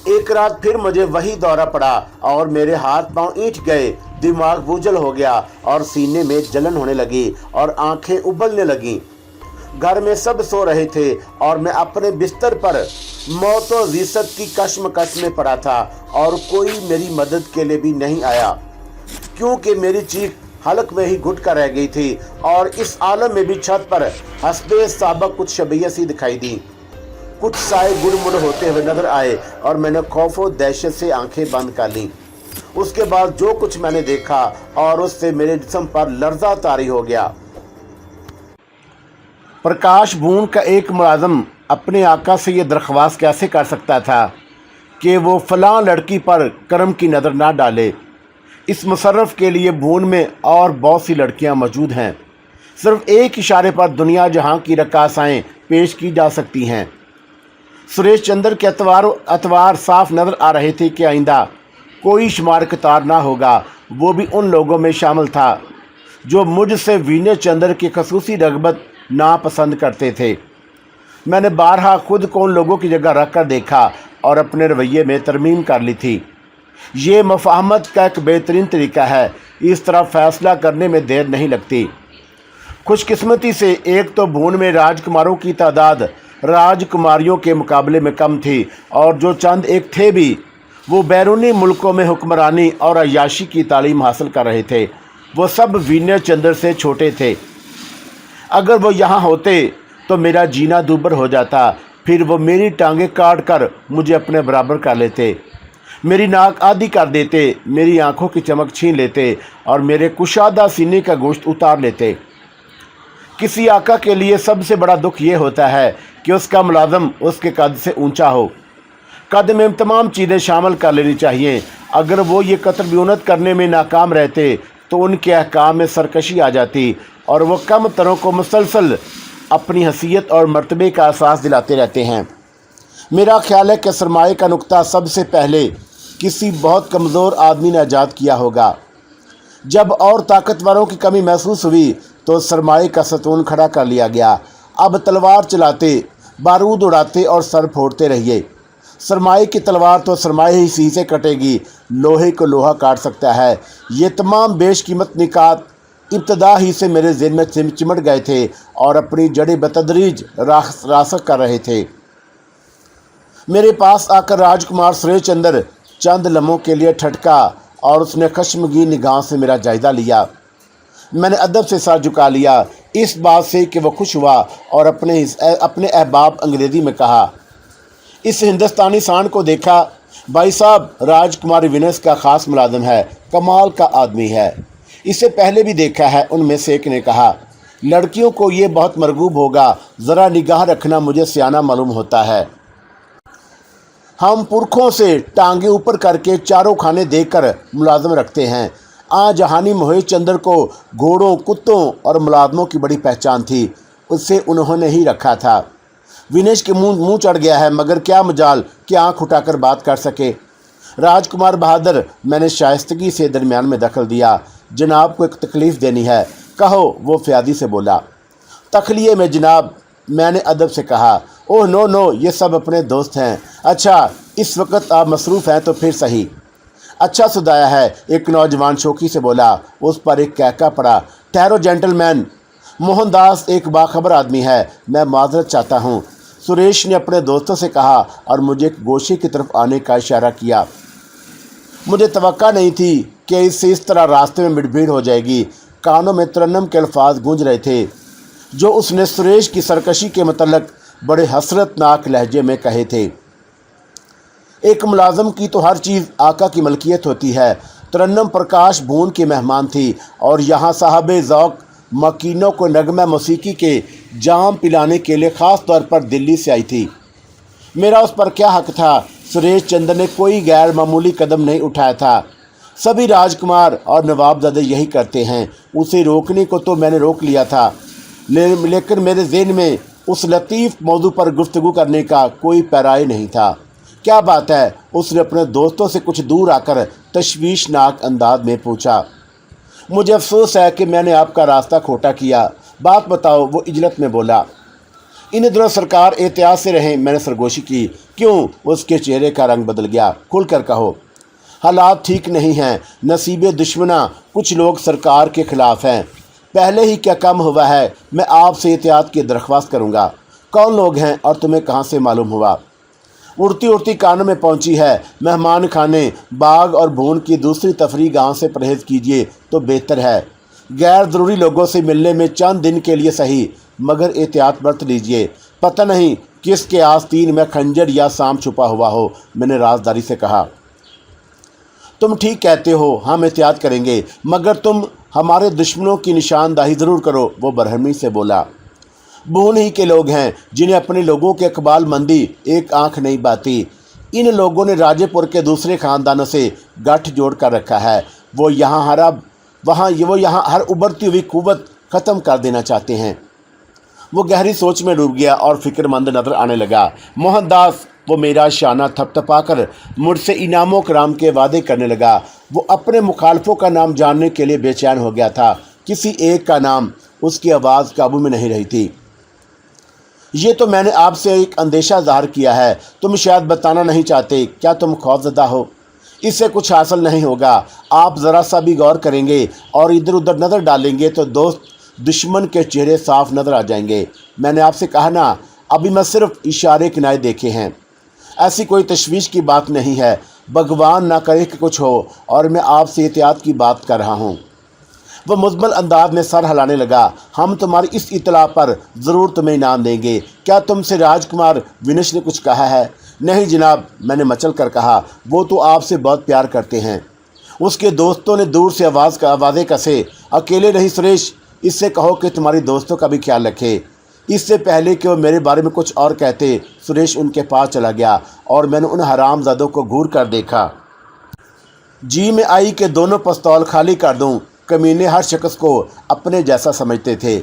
एक रात फिर मुझे वही दौरा पड़ा और मेरे हाथ पांव ईंट गए, दिमाग बोझल हो गया और सीने में जलन होने लगी और आंखें उबलने लगी। घर में सब सो रहे थे और मैं अपने बिस्तर पर मौत और रिसत की कश्मकश में पड़ा था और कोई मेरी मदद के लिए भी नहीं आया, क्योंकि मेरी चीख हलक में ही घुट कर रह गई थी और इस आलम में भी छत पर हस्बे साबक कुछ शबीयत सी दिखाई दी। कुछ साए गुड़मुड़ होते हुए नजर आए और मैंने खौफ और दहशत से आंखें बंद कर ली। उसके बाद जो कुछ मैंने देखा और उससे मेरे जिस्म पर लर्जा तारी हो गया। प्रकाश भून का एक मुलाजिम अपने आका से ये दरख्वास्त कैसे कर सकता था कि वो फलां लड़की पर करम की नज़र ना डाले। इस मुशर्रफ के लिए भून में और बहुत सी लड़कियां मौजूद हैं। सिर्फ एक इशारे पर दुनिया जहां की रकासाएँ पेश की जा सकती हैं। सुरेश चंद्र के अतवार साफ नज़र आ रहे थे कि आइंदा कोई शुमार कतार ना होगा। वो भी उन लोगों में शामिल था जो मुझसे वीने चंद्र की खसूसी रगबत नापसंद करते थे। मैंने बारहा खुद को उन लोगों की जगह रख कर देखा और अपने रवैये में तरमीम कर ली थी। ये मफाहमत का एक बेहतरीन तरीका है। इस तरह फैसला करने में देर नहीं लगती। खुशकिस्मती से एक तो भून में राजकुमारों की तादाद राजकुमारियों के मुकाबले में कम थी और जो चंद एक थे भी वो बैरूनी मुल्कों में हुक्मरानी और अय्याशी की तालीम हासिल कर रहे थे। वो सब वीने चंद्र से छोटे थे। अगर वो यहाँ होते तो मेरा जीना दूभर हो जाता। फिर वो मेरी टांगें काट कर मुझे अपने बराबर कर लेते, मेरी नाक आधी कर देते, मेरी आंखों की चमक छीन लेते और मेरे कुशादा सीने का गोश्त उतार लेते। किसी आका के लिए सबसे बड़ा दुख ये होता है कि उसका मुलाजम उसके कद से ऊंचा हो। कद में तमाम चीज़ें शामिल कर लेनी चाहिए। अगर वो ये कतर ब्यूनत करने में नाकाम रहते तो उनके अहकाम में सरकशी आ जाती और वो कम तरों को मुसलसल अपनी हैसियत और मर्तबे का एहसास दिलाते रहते हैं। मेरा ख्याल है कि सरमाए का नुक्ता सबसे पहले किसी बहुत कमज़ोर आदमी ने ईजाद किया होगा। जब और ताकतवरों की कमी महसूस हुई तो सरमाए का सतून खड़ा कर लिया गया। अब तलवार चलाते, बारूद उड़ाते और सर फोड़ते रहिए। सरमाए की तलवार तो सरमाए ही सी से कटेगी, लोहे को लोहा काट सकता है। ये तमाम बेशकीमत निकात इब्तदा ही से मेरे ज़हन में चिमट गए थे और अपनी जड़ें बतदरीज रासख कर रहे थे। मेरे पास आकर राजकुमार सुरेश चंद्र चंद लम्हों के लिए ठटका और उसने खश्मगीन निगाह से मेरा जायज़ा लिया। मैंने अदब से सर झुका लिया, इस बात से कि वह खुश हुआ और अपने अहबाब अंग्रेज़ी में कहा, इस हिंदुस्तानी सांड को देखा? भाई साहब, राजकुमारी विनस का ख़ास मुलाजिम है, कमाल का आदमी है। इसे पहले भी देखा है, उनमें से एक ने कहा। लड़कियों को ये बहुत मरगूब होगा, ज़रा निगाह रखना मुझे सियाना मालूम होता है। हम पुरखों से टांगे ऊपर करके चारों खाने देकर मुलाजम रखते हैं। जहानी मोहित चंद्र को घोड़ों, कुत्तों और मुलाजमों की बड़ी पहचान थी, उससे उन्होंने ही रखा था। विनेश के मुंह चढ़ गया है, मगर क्या मजाल कि आँख उठाकर बात कर सके। राजकुमार बहादुर, मैंने शाइस्तगी से दरमियान में दखल दिया, जनाब को एक तकलीफ़ देनी है, कहो। वो फ़यादी से बोला। तखलिए में जनाब, मैंने अदब से कहा। ओह नो नो, ये सब अपने दोस्त हैं। अच्छा, इस वक्त आप मसरूफ़ हैं तो फिर सही। अच्छा सुदाया है, एक नौजवान शौकी से बोला। उस पर एक कहका पड़ा। ठहरो जेंटलमैन, मोहनदास एक बाखबर आदमी है, मैं माजरत चाहता हूँ, सुरेश ने अपने दोस्तों से कहा और मुझे एक गोशे की तरफ आने का इशारा किया। मुझे तवक्का नहीं थी कि इससे इस तरह रास्ते में भीड़ हो जाएगी। कानों में तरन्नम के अल्फाज गूंज रहे थे जो उसने सुरेश की सरकशी के मतलब बड़े हसरतनाक लहजे में कहे थे। एक मुलाजम की तो हर चीज़ आका की मलकियत होती है। तरन्नम प्रकाश भून की मेहमान थी और यहाँ साहबे ज़ौक़ मकीनों को नगमा मौसीकी के जाम पिलाने के लिए ख़ास तौर पर दिल्ली से आई थी। मेरा उस पर क्या हक़ था? सुरेश चंद्र ने कोई गैर मामूली कदम नहीं उठाया था। सभी राजकुमार और नवाबजादे यही करते हैं। उसे रोकने को तो मैंने रोक लिया था, लेकिन मेरे ज़हन में उस लतीफ़ मौजू पर गुफ्तगू करने का कोई पैराए नहीं था। क्या बात है? उसने अपने दोस्तों से कुछ दूर आकर तशवीशनाक अंदाज में पूछा। मुझे अफसोस है कि मैंने आपका रास्ता खोटा किया, बात बताओ, वो इजलत में बोला। इन दिनों सरकार एहतियात से रहें, मैंने सरगोशी की। क्यों? उसके चेहरे का रंग बदल गया। खुलकर कहो, हालात ठीक नहीं हैं, नसीबे दुश्मना, कुछ लोग सरकार के खिलाफ हैं। पहले ही क्या कम हुआ है, मैं आपसे एहतियात की दरख्वास्त करूँगा। कौन लोग हैं और तुम्हें कहाँ से मालूम हुआ? उड़ती उड़ती कानों में पहुंची है। मेहमान खाने, बाग और भून की दूसरी तफरी गांव से परहेज कीजिए तो बेहतर है। गैर ज़रूरी लोगों से मिलने में चंद दिन के लिए सही, मगर एहतियात बरत लीजिए। पता नहीं किसके आस्तीन में खंजर या सांप छुपा हुआ हो। मैंने राजदारी से कहा। तुम ठीक कहते हो, हम एहतियात करेंगे, मगर तुम हमारे दुश्मनों की निशानदाही ज़रूर करो। वो बरहमी से बोला। भून ही के लोग हैं जिन्हें अपने लोगों के इकबाल मंदी एक आंख नहीं बाती। इन लोगों ने राजेपुर के दूसरे ख़ानदानों से गठ जोड़ कर रखा है। वो यहाँ हर उभरती हुई कुव्वत ख़त्म कर देना चाहते हैं। वो गहरी सोच में डूब गया और फिक्रमंद नजर आने लगा। मोहनदास, वो मेरा शाना थपथपाकर मुझसे इनामों कराम के वादे करने लगा। वो अपने मुखालफों का नाम जानने के लिए बेचैन हो गया था। किसी एक का नाम, उसकी आवाज़ काबू में नहीं रही थी। ये तो मैंने आपसे एक अंदेशा ज़ाहिर किया है, तुम शायद बताना नहीं चाहते। क्या तुम खौफज़दा हो? इससे कुछ हासिल नहीं होगा। आप ज़रा सा भी गौर करेंगे और इधर उधर नज़र डालेंगे तो दोस्त दुश्मन के चेहरे साफ नज़र आ जाएंगे। मैंने आपसे कहा ना, अभी मैं सिर्फ इशारे किनारे देखे हैं। ऐसी कोई तशवीश की बात नहीं है। भगवान ना करे कि कुछ हो, और मैं आपसे एहतियात की बात कर रहा हूँ। वह मुज़म्मल अंदाज में सर हिलाने लगा। हम तुम्हारी इस इतला पर ज़रूर तुम्हें इनाम देंगे। क्या तुमसे राजकुमार विनश ने कुछ कहा है? नहीं जनाब, मैंने मचल कर कहा। वो तो आपसे बहुत प्यार करते हैं। उसके दोस्तों ने दूर से आवाज़ें कसे। अकेले नहीं सुरेश, इससे कहो कि तुम्हारी दोस्तों का भी ख्याल रखे। इससे पहले कि वो मेरे बारे में कुछ और कहते, सुरेश उनके पास चला गया और मैंने उन हरामजादों को घूर कर देखा। जी में आई कि दोनों पिस्तौल खाली कर दूं। कमीने हर शख्स को अपने जैसा समझते थे।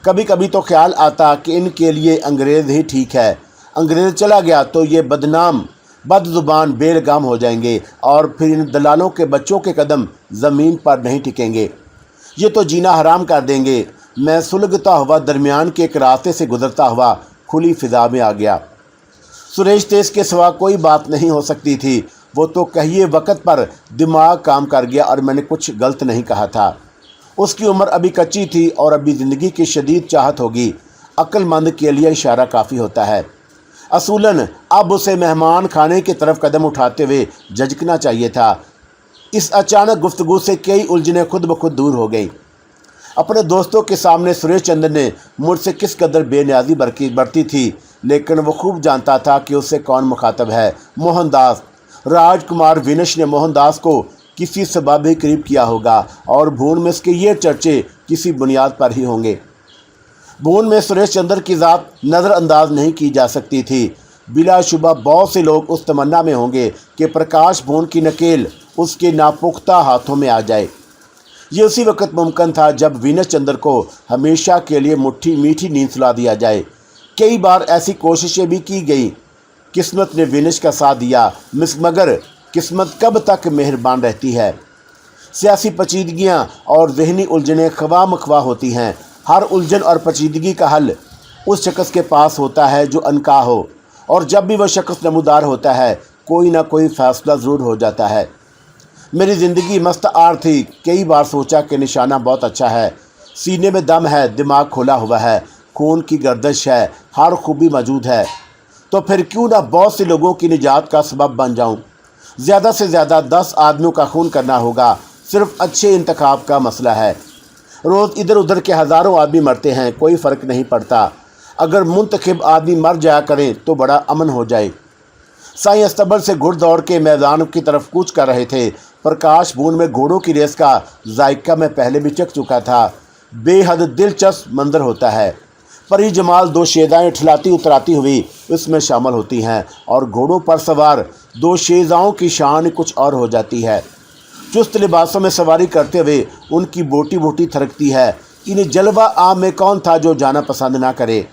कभी कभी तो ख्याल आता कि इनके लिए अंग्रेज़ ही ठीक है। अंग्रेज़ चला गया तो ये बदनाम, बदजुबान, बेलगाम हो जाएंगे और फिर इन दलालों के बच्चों के कदम ज़मीन पर नहीं टिकेंगे। ये तो जीना हराम कर देंगे। मैं सुलगता हुआ दरमियान के एक रास्ते से गुजरता हुआ खुली फिजा में आ गया। सुरेश से इसके सिवा कोई बात नहीं हो सकती थी। वो तो कहिए वक़्त पर दिमाग काम कर गया और मैंने कुछ गलत नहीं कहा था। उसकी उम्र अभी कच्ची थी और अभी ज़िंदगी की शदीद चाहत होगी। अक्लमंद के लिए इशारा काफ़ी होता है। असूलन अब उसे मेहमान खाने की तरफ कदम उठाते हुए झिझकना चाहिए था। इस अचानक गुफ्तगू से कई उलझनें खुद ब खुद दूर हो गई। अपने दोस्तों के सामने सुरेश चंद्र ने मुझसे किस कदर बेनियाजी बरती थी, लेकिन वो खूब जानता था कि उससे कौन मुखातब है। मोहनदास। राजकुमार विनश ने मोहनदास को किसी सबब ही करीब किया होगा और भून में इसके ये चर्चे किसी बुनियाद पर ही होंगे। भून में सुरेश चंद्र की ज़ात नज़रअंदाज नहीं की जा सकती थी। बिलाशुबा बहुत से लोग उस तमन्ना में होंगे कि प्रकाश भून की नकेल उसके नापुख्ता हाथों में आ जाए। ये उसी वक्त मुमकिन था जब विनश चंद्र को हमेशा के लिए मीठी नींद सुला दिया जाए। कई बार ऐसी कोशिशें भी की गई। किस्मत ने विनश का साथ दिया, मगर किस्मत कब तक मेहरबान रहती है। सियासी पेचीदगियाँ और जहनी उलझनें ख्वाह मख्वाह होती हैं। हर उलझन और पेचीदगी का हल उस शख्स के पास होता है जो अनका हो, और जब भी वह शख्स नमूदार होता है कोई ना कोई फ़ैसला ज़रूर हो जाता है। मेरी ज़िंदगी मस्तआर थी। कई बार सोचा कि निशाना बहुत अच्छा है, सीने में दम है, दिमाग खोला हुआ है, खून की गर्दिश है, हर खूबी मौजूद है, तो फिर क्यों ना बहुत से लोगों की निजात का सबब बन जाऊं। ज़्यादा से ज़्यादा 10 आदमियों का खून करना होगा। सिर्फ अच्छे इंतखाब का मसला है। रोज़ इधर उधर के हज़ारों आदमी मरते हैं, कोई फ़र्क नहीं पड़ता। अगर मुंतखब आदमी मर जाया करें तो बड़ा अमन हो जाए। साईं अस्तबल से घुड़ दौड़ के मैदान की तरफ कूच कर रहे थे। प्रकाश भून में घोड़ों की रेस का जायका मैं पहले भी चख चुका था। बेहद दिलचस्प मंजर होता है। परी जमाल 2 शेज़ाएँ ठिलाती उतराती हुई इसमें शामिल होती हैं और घोड़ों पर सवार 2 शेज़ाओं की शान कुछ और हो जाती है। चुस्त लिबासों में सवारी करते हुए उनकी बोटी बोटी थरकती है। इन्हें जलवा आम में कौन था जो जाना पसंद ना करे।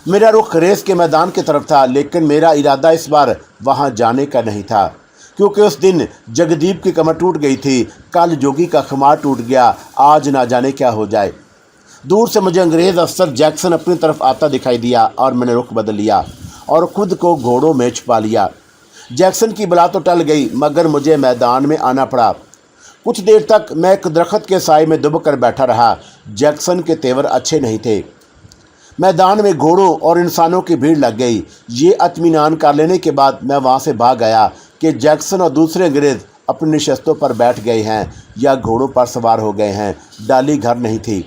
मेरा रुख रेस के मैदान की तरफ था, लेकिन मेरा इरादा इस बार वहां जाने का नहीं था, क्योंकि उस दिन जगदीप की कमर टूट गई थी। कल जोगी का खुमार टूट गया, आज ना जाने क्या हो जाए। दूर से मुझे अंग्रेज़ अफसर जैक्सन अपनी तरफ आता दिखाई दिया और मैंने रुख बदल लिया और खुद को घोड़ों में छुपा लिया। जैक्सन की बला तो टल गई, मगर मुझे मैदान में आना पड़ा। कुछ देर तक मैं एक दरख्त के साए में दुब कर बैठा रहा। जैक्सन के तेवर अच्छे नहीं थे। मैदान में घोड़ों और इंसानों की भीड़ लग गई। ये इत्मीनान कर लेने के बाद मैं वहाँ से भाग गया कि जैक्सन और दूसरे अंग्रेज़ अपनी नशस्तों पर बैठ गए हैं या घोड़ों पर सवार हो गए हैं। डाली घर नहीं थी।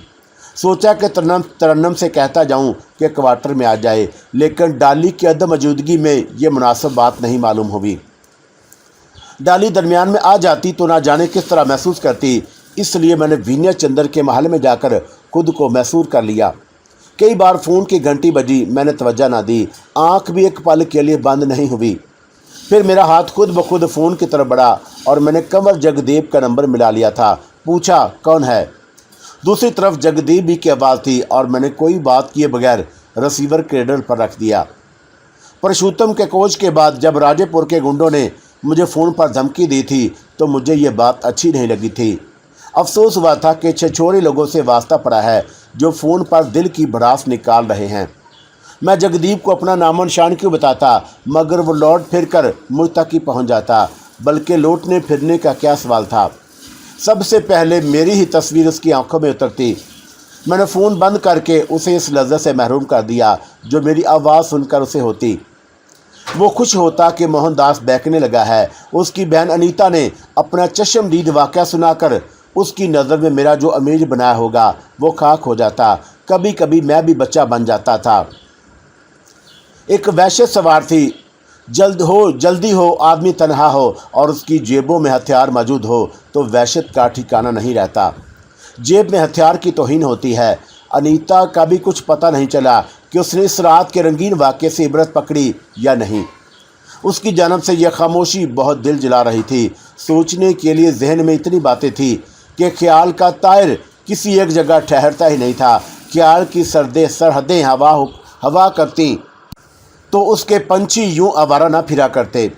सोचा कि तरन्नम से कहता जाऊं कि क्वार्टर में आ जाए, लेकिन डाली की अदम मौजूदगी में ये मुनासिब बात नहीं मालूम हुई। डाली दरमियान में आ जाती तो ना जाने किस तरह महसूस करती, इसलिए मैंने विनय चंद्र के महल में जाकर खुद को महसूर कर लिया। कई बार फ़ोन की घंटी बजी, मैंने तवज्जो ना दी। आँख भी एक पल के लिए बंद नहीं हुई। फिर मेरा हाथ खुद ब खुद फ़ोन की तरफ बढ़ा और मैंने कंवर जगदीप का नंबर मिला लिया था। पूछा, कौन है? दूसरी तरफ जगदीप भी की आवाज़ थी और मैंने कोई बात किए बगैर रिसीवर क्रेडल पर रख दिया। परशुत्तम के कोच के बाद जब राजेपुर के गुंडों ने मुझे फ़ोन पर धमकी दी थी तो मुझे ये बात अच्छी नहीं लगी थी। अफसोस हुआ था कि छिछोरे लोगों से वास्ता पड़ा है जो फ़ोन पर दिल की भड़ास निकाल रहे हैं। मैं जगदीप को अपना नामो निशान क्यों बताता, मगर वो लौट फिर कर मुझ तक ही पहुँच जाता। बल्कि लौटने फिरने का क्या सवाल था। सबसे पहले मेरी ही तस्वीर उसकी आंखों में उतरती। मैंने फ़ोन बंद करके उसे इस लज्जत से महरूम कर दिया जो मेरी आवाज़ सुनकर उसे होती। वो खुश होता कि मोहनदास बहकने लगा है। उसकी बहन अनीता ने अपना चश्मदीद वाक़या सुनाकर उसकी नज़र में मेरा जो अमीज बनाया होगा वो खाक हो जाता। कभी कभी मैं भी बच्चा बन जाता था। एक वहशत सवार थी। जल्दी हो, आदमी तन्हा हो और उसकी जेबों में हथियार मौजूद हो तो वहशत का ठिकाना नहीं रहता। जेब में हथियार की तौहीन होती है। अनीता का भी कुछ पता नहीं चला कि उसने इस रात के रंगीन वाक़े से इबरत पकड़ी या नहीं। उसकी जानिब से यह खामोशी बहुत दिल जला रही थी। सोचने के लिए जहन में इतनी बातें थी कि ख्याल का तायर किसी एक जगह ठहरता ही नहीं था। ख्याल की सरहदें हवा करती तो उसके पंछी यूं आवारा ना फिरा करते।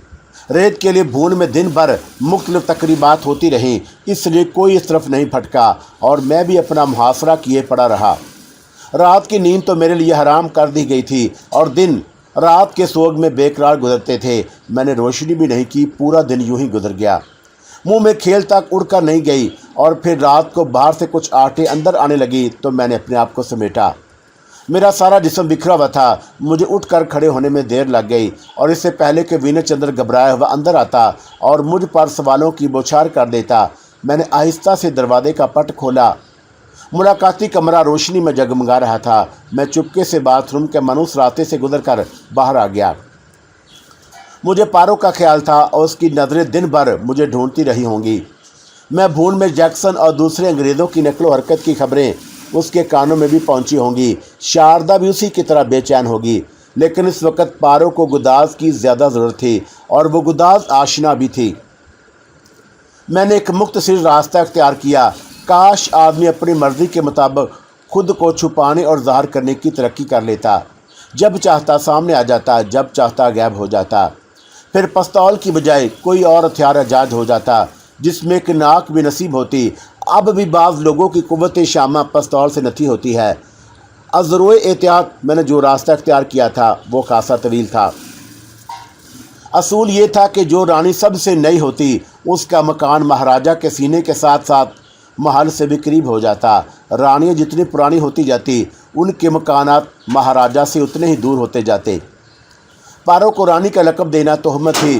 रेत के लिए भून में दिन भर मुख्तलिफ तकरीबात होती रहीं, इसलिए कोई इस तरफ नहीं फटका और मैं भी अपना मुहासरा किए पड़ा रहा। रात की नींद तो मेरे लिए हराम कर दी गई थी और दिन रात के सोग में बेकरार गुजरते थे। मैंने रोशनी भी नहीं की, पूरा दिन यूं ही गुजर गया। मुंह में खेल तक उड़कर नहीं गई और फिर रात को बाहर से कुछ आटे अंदर आने लगी तो मैंने अपने आप को समेटा। मेरा सारा जिस्म बिखरा हुआ था। मुझे उठकर खड़े होने में देर लग गई और इससे पहले कि विनय चंद्र घबराया हुआ अंदर आता और मुझ पर सवालों की बौछार कर देता, मैंने आहिस्ता से दरवाजे का पट खोला। मुलाकाती कमरा रोशनी में जगमगा रहा था। मैं चुपके से बाथरूम के मनुस रास्ते से गुजरकर बाहर आ गया। मुझे पारो का ख्याल था और उसकी नज़रें दिन भर मुझे ढूंढती रही होंगी। मैं भून में जैक्सन और दूसरे अंग्रेज़ों की नकलो हरकत की खबरें उसके कानों में भी पहुंची होंगी। शारदा भी उसी की तरह बेचैन होगी। लेकिन इस वक्त पारो को गुदाज की ज़्यादा ज़रूरत थी और वो गुदाज आशना भी थी। मैंने एक मुख्तसर रास्ता इख्तियार किया। काश आदमी अपनी मर्ज़ी के मुताबिक खुद को छुपाने और ज़ाहिर करने की तरक्की कर लेता। जब चाहता सामने आ जाता, जब चाहता गायब हो जाता। फिर पिस्तौल की बजाय कोई और हथियार इजाद हो जाता जिसमें कि नाक भी नसीब होती। अब भी बाज़ लोगों की कुव्वत शामा पिस्तौल से नथी होती है। अज़रोए एहतियात मैंने जो रास्ता इख्तियार किया था वो खासा तवील था। असूल ये था कि जो रानी सबसे नई होती उसका मकान महाराजा के सीने के साथ साथ महल से भी करीब हो जाता। रानियाँ जितनी पुरानी होती जाती उनके मकानात महाराजा से उतने ही दूर होते जाते। पारो को रानी का लक़ब देना तोहमत थी।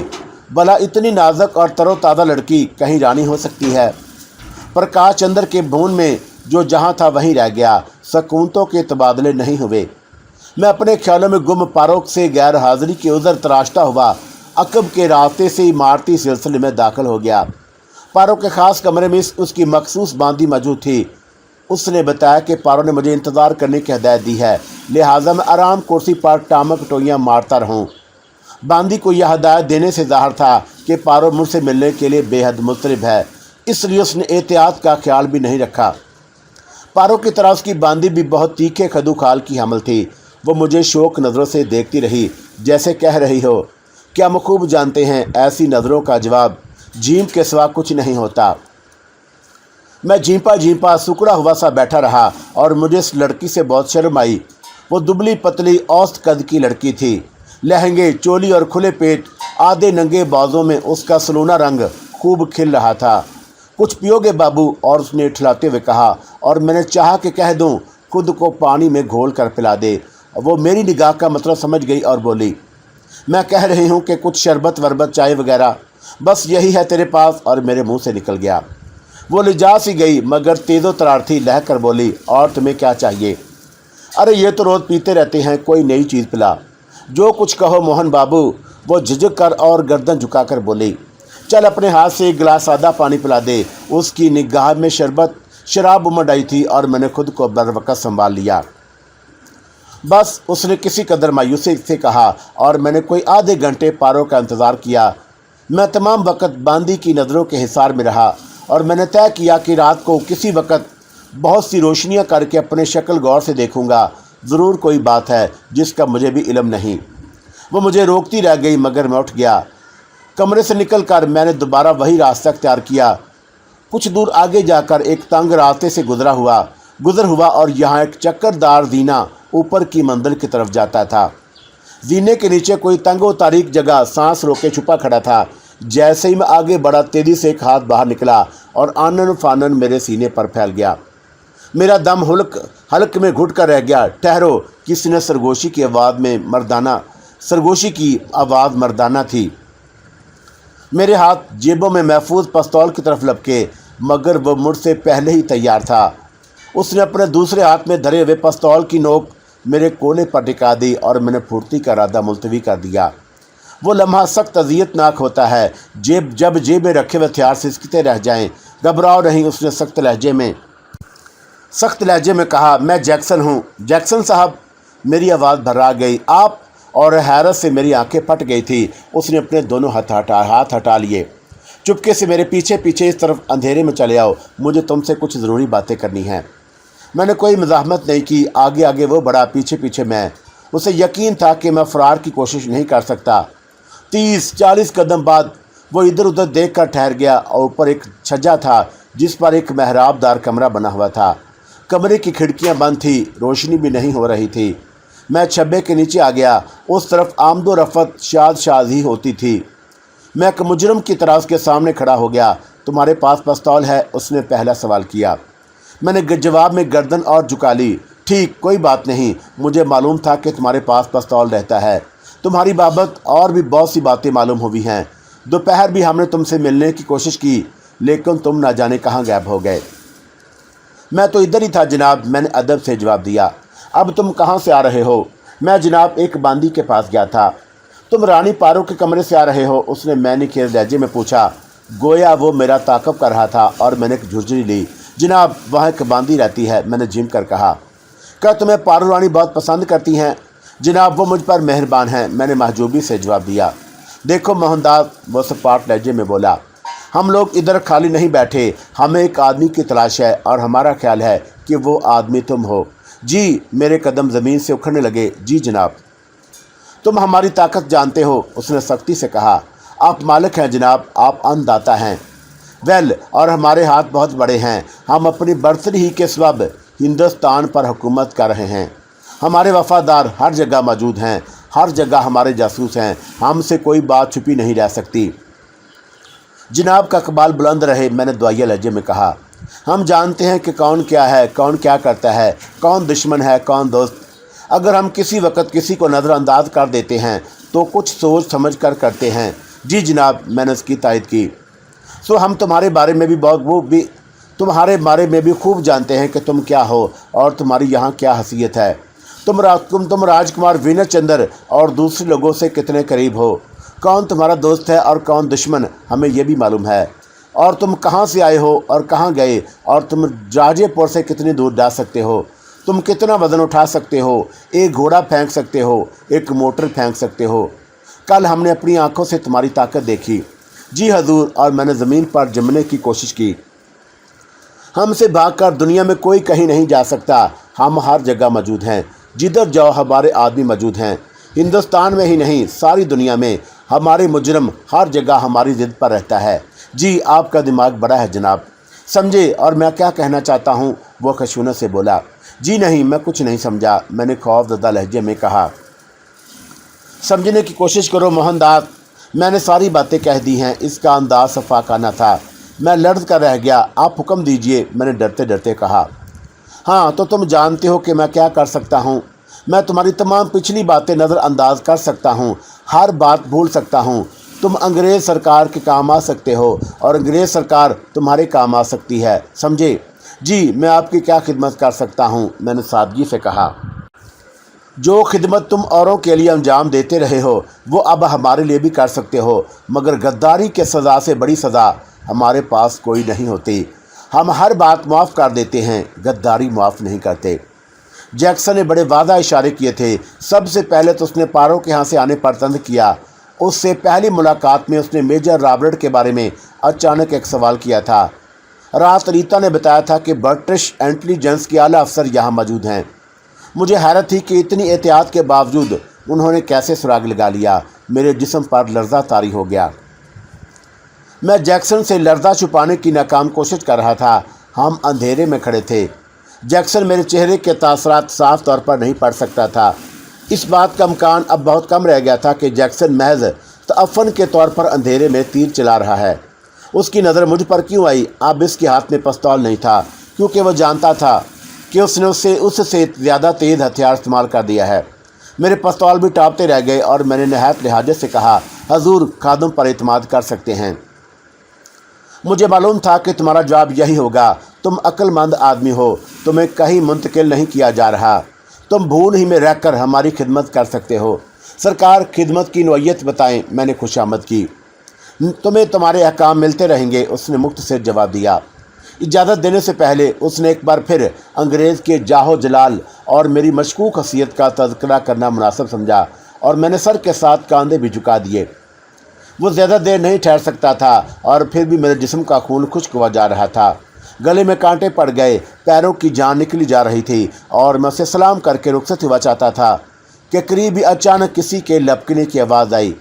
भला इतनी नाजुक और तरोताज़ा लड़की कहीं रानी हो सकती है? प्रकाश चंद्र के भवन में जो जहाँ था वहीं रह गया। सकूनतों के तबादले नहीं हुए। मैं अपने ख्यालों में गुम पारो से गैर हाज़िरी के उज़र तराशता हुआ अकब के रास्ते से इमारती सिलसिले में दाखिल हो गया। पारो के ख़ास कमरे में उसकी मखसूस बांदी मौजूद थी। उसने बताया कि पारो ने मुझे इंतज़ार करने की हिदायत दी है, लिहाजा मैं आराम कुर्सी पर टामक टोइयाँ मारता रहूँ। बांदी को यह हिदायत देने से ज़ाहिर था कि पारो मुझसे मिलने के लिए बेहद मुस्तरब है, इसलिए उसने एहतियात का ख्याल भी नहीं रखा। पारो की तरह उसकी बांदी भी बहुत तीखे खदूखाल की हमल थी। वो मुझे शौक नज़रों से देखती रही, जैसे कह रही हो, क्या हम खूब जानते हैं ऐसी नज़रों का जवाब जीम के सिवा कुछ नहीं होता। मैं झींपा सुकड़ा हुआ सा बैठा रहा और मुझे इस लड़की से बहुत शर्म आई। वो दुबली पतली औसत कद की लड़की थी। लहंगे, चोली और खुले पेट, आधे नंगे बाजों में उसका सलोना रंग खूब खिल रहा था। कुछ पियोगे बाबू? और उसने इठलाते हुए कहा, और मैंने चाहा कि कह दूं खुद को पानी में घोल कर पिला दे। वो मेरी निगाह का मतलब समझ गई और बोली, मैं कह रही हूँ कि कुछ शरबत वरबत, चाय वगैरह, बस यही है तेरे पास। और मेरे मुंह से निकल गया। वो लिजा सी गई मगर तेज़ो तरार थी, लह कर बोली, और तुम्हें क्या चाहिए? अरे ये तो रोज़ पीते रहते हैं, कोई नई चीज़ पिला। जो कुछ कहो मोहन बाबू। वो झिझक कर और गर्दन झुकाकर बोली, चल अपने हाथ से एक गिलास सादा पानी पिला दे। उसकी निगाह में शराब उमड़ आई थी और मैंने खुद को बरवकत संभाल लिया। बस, उसने किसी कदर मायूसी से कहा और मैंने कोई आधे घंटे पारों का इंतज़ार किया। मैं तमाम वक़्त बांदी की नज़रों के हिसार में रहा और मैंने तय किया कि रात को किसी वक़्त बहुत सी रोशनियां करके अपने शक्ल गौर से देखूंगा। ज़रूर कोई बात है जिसका मुझे भी इल्म नहीं। वो मुझे रोकती रह गई मगर मैं उठ गया। कमरे से निकलकर मैंने दोबारा वही रास्ता अख्तियार किया। कुछ दूर आगे जाकर एक तंग रास्ते से गुज़र हुआ और यहाँ एक चक्करदार जीना ऊपर की मंजिल की तरफ जाता था। जीने के नीचे कोई तंगो तारीक जगह सांस रोके छुपा खड़ा था। जैसे ही मैं आगे बढ़ा, तेज़ी से एक हाथ बाहर निकला और आनन फानन मेरे सीने पर फैल गया। मेरा दम हल्क में घुट कर रह गया। ठहरो, किसी ने सरगोशी की आवाज़ मर्दाना थी। मेरे हाथ जेबों में महफूज पिस्तौल की तरफ लपके मगर वो मुझसे पहले ही तैयार था। उसने अपने दूसरे हाथ में धरे हुए पिस्तौल की नोक मेरे कोने पर टिका दी और मैंने फुर्ती का इरादा मुलतवी कर दिया। वो लम्हा सख्त अज़ियतनाक होता है जब जेब में रखे हुए हथियार सिसकते रह जाएं। घबराओ नहीं, उसने सख्त लहजे में कहा, मैं जैक्सन हूँ। जैक्सन साहब, मेरी आवाज़ भर्रा गई। आप? और हैरत से मेरी आंखें फट गई थी। उसने अपने दोनों हाथ हटा लिए। चुपके से मेरे पीछे पीछे इस तरफ अंधेरे में चले आओ, मुझे तुमसे कुछ ज़रूरी बातें करनी हैं। मैंने कोई मज़ाहमत नहीं की। आगे आगे वो बढ़ा, पीछे पीछे मैं। उसे यकीन था कि मैं फ़रार की कोशिश नहीं कर सकता। 30-40 कदम बाद वो इधर उधर देख कर ठहर गया और ऊपर एक छज्जा था जिस पर एक मेहराबदार कमरा बना हुआ था। कमरे की खिड़कियां बंद थी, रोशनी भी नहीं हो रही थी। मैं छब्बे के नीचे आ गया। उस तरफ आमदो रफत शाद ही होती थी। मैं एक मुजरम की तरह उसके सामने खड़ा हो गया। तुम्हारे पास पिस्तौल है? उसने पहला सवाल किया। मैंने जवाब में गर्दन और झुका ली। ठीक, कोई बात नहीं, मुझे मालूम था कि तुम्हारे पास पिस्तौल रहता है। तुम्हारी बाबत और भी बहुत सी बातें मालूम हुई हैं। दोपहर भी हमने तुमसे मिलने की कोशिश की लेकिन तुम ना जाने कहाँ गायब हो गए। मैं तो इधर ही था जनाब, मैंने अदब से जवाब दिया। अब तुम कहाँ से आ रहे हो? मैं जनाब एक बांदी के पास गया था। तुम रानी पारो के कमरे से आ रहे हो? उसने मैंने के लहजे में पूछा, गोया वो मेरा ताक़ब कर रहा था। और मैंने एक झुरझुरी ली। जनाब, वहाँ एक बांदी रहती है, मैंने झिम कर कहा। क्या तुम्हें पारो रानी बहुत पसंद करती हैं? जनाब, वो मुझ पर मेहरबान हैं, मैंने महजूबी से जवाब दिया। देखो मोहनदास, वो सपाट लहजे में बोला, हम लोग इधर खाली नहीं बैठे, हमें एक आदमी की तलाश है और हमारा ख्याल है कि वो आदमी तुम हो। जी, मेरे कदम ज़मीन से उखड़ने लगे। जी जनाब। तुम हमारी ताकत जानते हो, उसने सख्ती से कहा। आप मालिक हैं जनाब, आप अन्नदाता हैं। वेल, और हमारे हाथ बहुत बड़े हैं। हम अपनी बर्तरी ही के सबब हिंदुस्तान पर हुकूमत कर रहे हैं। हमारे वफ़ादार हर जगह मौजूद हैं, हर जगह हमारे जासूस हैं। हमसे कोई बात छुपी नहीं रह सकती। जनाब का कबाल बुलंद रहे, मैंने दुआया लहजे में कहा। हम जानते हैं कि कौन क्या है, कौन क्या करता है, कौन दुश्मन है, कौन दोस्त। अगर हम किसी वक्त किसी को नज़रअंदाज कर देते हैं तो कुछ सोच समझ कर करते हैं। जी जनाब, मैंने उसकी तायद की। सो हम तुम्हारे बारे में भी खूब जानते हैं कि तुम क्या हो और तुम्हारी यहाँ क्या हैसियत है। तुम राजकुमार विनय चंद्र और दूसरे लोगों से कितने करीब हो। कौन तुम्हारा दोस्त है और कौन दुश्मन, हमें यह भी मालूम है। और तुम कहाँ से आए हो और कहाँ गए, और तुम राजेपुर से कितनी दूर जा सकते हो। तुम कितना वज़न उठा सकते हो, एक घोड़ा फेंक सकते हो, एक मोटर फेंक सकते हो। कल हमने अपनी आंखों से तुम्हारी ताकत देखी। जी हजूर, और मैंने ज़मीन पर जमने की कोशिश की। हमसे भागकर दुनिया में कोई कहीं नहीं जा सकता। हम हर जगह मौजूद हैं, जिधर जाओ हमारे आदमी मौजूद हैं। हिंदुस्तान में ही नहीं, सारी दुनिया में हमारे मुजरम हर जगह हमारी ज़िद पर रहता है। जी, आपका दिमाग बड़ा है जनाब, समझे और मैं क्या कहना चाहता हूँ। वो खशूनत से बोला। जी नहीं, मैं कुछ नहीं समझा, मैंने खौफज़दा लहजे में कहा। समझने की कोशिश करो मोहनदास, मैंने सारी बातें कह दी हैं। इसका अंदाज सफाकाना था। मैं लर्ज कर रह गया। आप हुक्म दीजिए, मैंने डरते डरते कहा। हाँ, तो तुम जानते हो कि मैं क्या कर सकता हूँ। मैं तुम्हारी तमाम पिछली बातें नज़रअंदाज कर सकता हूँ, हर बात भूल सकता हूँ। तुम अंग्रेज़ सरकार के काम आ सकते हो और अंग्रेज़ सरकार तुम्हारे काम आ सकती है, समझे? जी, मैं आपकी क्या खिदमत कर सकता हूँ, मैंने सादगी से कहा। जो खिदमत तुम औरों के लिए अंजाम देते रहे हो वो अब हमारे लिए भी कर सकते हो, मगर गद्दारी के सज़ा से बड़ी सज़ा हमारे पास कोई नहीं होती। हम हर बात माफ़ कर देते हैं, गद्दारी माफ़ नहीं करते। जैक्सन ने बड़े वादा इशारे किए थे। सबसे पहले तो उसने पारो के यहाँ से आने पर तंज किया। उससे पहली मुलाकात में उसने मेजर रॉबर्ट के बारे में अचानक एक सवाल किया था। रात रीता ने बताया था कि ब्रिटिश इंटेलिजेंस के आला अफसर यहाँ मौजूद हैं। मुझे हैरत थी कि इतनी एहतियात के बावजूद उन्होंने कैसे सुराग लगा लिया। मेरे जिस्म पर लर्जा तारी हो गया। मैं जैक्सन से लर्जा छुपाने की नाकाम कोशिश कर रहा था। हम अंधेरे में खड़े थे। जैक्सन मेरे चेहरे के तासरात साफ तौर पर नहीं पढ़ सकता था। इस बात का इम्कान अब बहुत कम रह गया था कि जैक्सन महज तअफ़्फ़ुन के तौर पर अंधेरे में तीर चला रहा है। उसकी नज़र मुझ पर क्यों आई? अब इसके हाथ में पिस्तौल नहीं था, क्योंकि वह जानता था कि उसने उससे ज़्यादा तेज़ हथियार इस्तेमाल कर दिया है। मेरे पिस्तौल भी टापते रह गए और मैंने नहायत लिहाजत से कहा, हजूर, खादम पर एतमाद कर सकते हैं। मुझे मालूम था कि तुम्हारा जवाब यही होगा। तुम अक्लमंद आदमी हो, तुम्हें कहीं मुंतकिल नहीं किया जा रहा। तुम भूल ही में रहकर हमारी खिदमत कर सकते हो। सरकार, खिदमत की नौयत बताएं, मैंने खुशामद की। तुम्हें तुम्हारे अहकाम मिलते रहेंगे, उसने मुख्तसर जवाब दिया। इजाज़त देने से पहले उसने एक बार फिर अंग्रेज़ के जाहो जलाल और मेरी मशकूक हसीयत का तज़किरा करना मुनासिब समझा और मैंने सर के साथ कांधे भी झुका दिए। वो ज़्यादा देर नहीं ठहर सकता था और फिर भी मेरे जिस्म का खून खुश्क हुआ जा रहा था। गले में कांटे पड़ गए, पैरों की जान निकली जा रही थी और मैं उसे सलाम करके रुखसत हुआ चाहता था कि करीब ही अचानक किसी के लपकने की आवाज़ आई।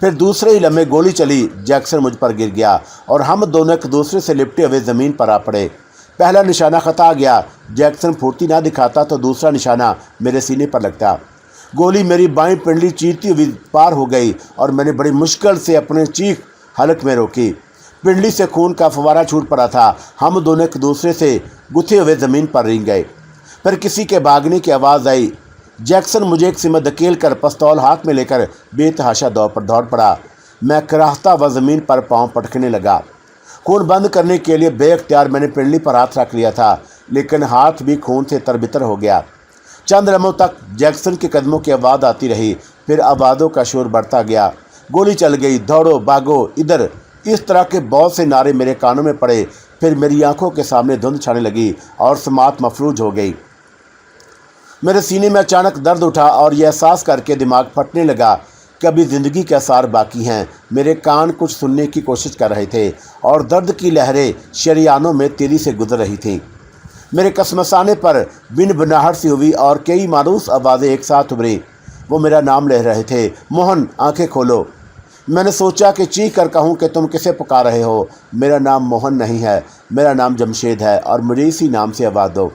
फिर दूसरे ही लम्हे गोली चली। जैक्सन मुझ पर गिर गया और हम दोनों एक दूसरे से लिपटे हुए ज़मीन पर आ पड़े। पहला निशाना ख़ता गया। जैक्सन फुर्ती ना दिखाता तो दूसरा निशाना मेरे सीने पर लगता। गोली मेरी बाईं पिंडली चीरती हुई पार हो गई और मैंने बड़ी मुश्किल से अपने चीख हलक में रोकी। पिंडली से खून का फवारा छूट पड़ा था। हम दोनों एक दूसरे से गुथे हुए ज़मीन पर रिंग गए। फिर किसी के भागने की आवाज़ आई। जैक्सन मुझे एक सिमत धकेल कर पिस्तौल हाथ में लेकर बेतहाशा दौड़ पड़ा। मैं कराहता व ज़मीन पर पाँव पटकने लगा। खून बंद करने के लिए बेख्तियार मैंने पिंडली पर हाथ रख लिया था, लेकिन हाथ भी खून से तरबितर हो गया। चंद लम्हों तक जैक्सन के कदमों की आवाज़ आती रही। फिर आवाज़ों का शोर बढ़ता गया। गोली चल गई, दौड़ो, भागो, इधर, इस तरह के बहुत से नारे मेरे कानों में पड़े। फिर मेरी आंखों के सामने धुंध छाने लगी और समात मफलूज हो गई। मेरे सीने में अचानक दर्द उठा और यह एहसास करके दिमाग फटने लगा कि अभी ज़िंदगी के आसार बाकी हैं। मेरे कान कुछ सुनने की कोशिश कर रहे थे और दर्द की लहरें शरियानों में तेज़ी से गुजर रही थीं। मेरे कसमसाने पर बिन बनाहट सी हुई और कई मारूस आवाज़ें एक साथ उभरी। वो मेरा नाम ले रहे थे। मोहन, आंखें खोलो। मैंने सोचा कि चीख कर कहूँ कि तुम किसे पुकार रहे हो। मेरा नाम मोहन नहीं है, मेरा नाम जमशेद है और मुझे इसी नाम से आवाज़ दो।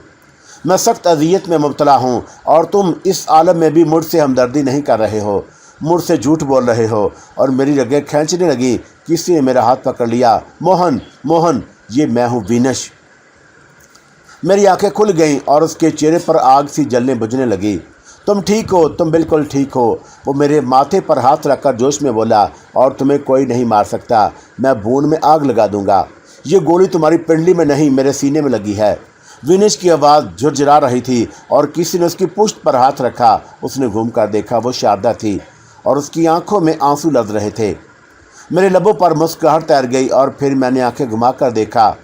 मैं सख्त अज़ियत में मुब्तला हूँ और तुम इस आलम में भी मुझसे हमदर्दी नहीं कर रहे हो, मुझसे झूठ बोल रहे हो। और मेरी रगें खींचने लगी। किसी ने मेरा हाथ पकड़ लिया। मोहन, मोहन, ये मैं हूँ, वीनश। मेरी आंखें खुल गईं और उसके चेहरे पर आग सी जलने बुझने लगी। तुम ठीक हो, तुम बिल्कुल ठीक हो। वो मेरे माथे पर हाथ रखकर जोश में बोला, और तुम्हें कोई नहीं मार सकता। मैं भून में आग लगा दूंगा। ये गोली तुम्हारी पिंडली में नहीं, मेरे सीने में लगी है। विनेश की आवाज़ झुरझुरा रही थी और किसी ने उसकी पुश्त पर हाथ रखा। उसने घूम कर देखा, वो शारदा थी और उसकी आंखों में आंसू लद रहे थे। मेरे लबों पर मुस्कुराहट तैर गई और फिर मैंने आंखें घुमाकर देखा।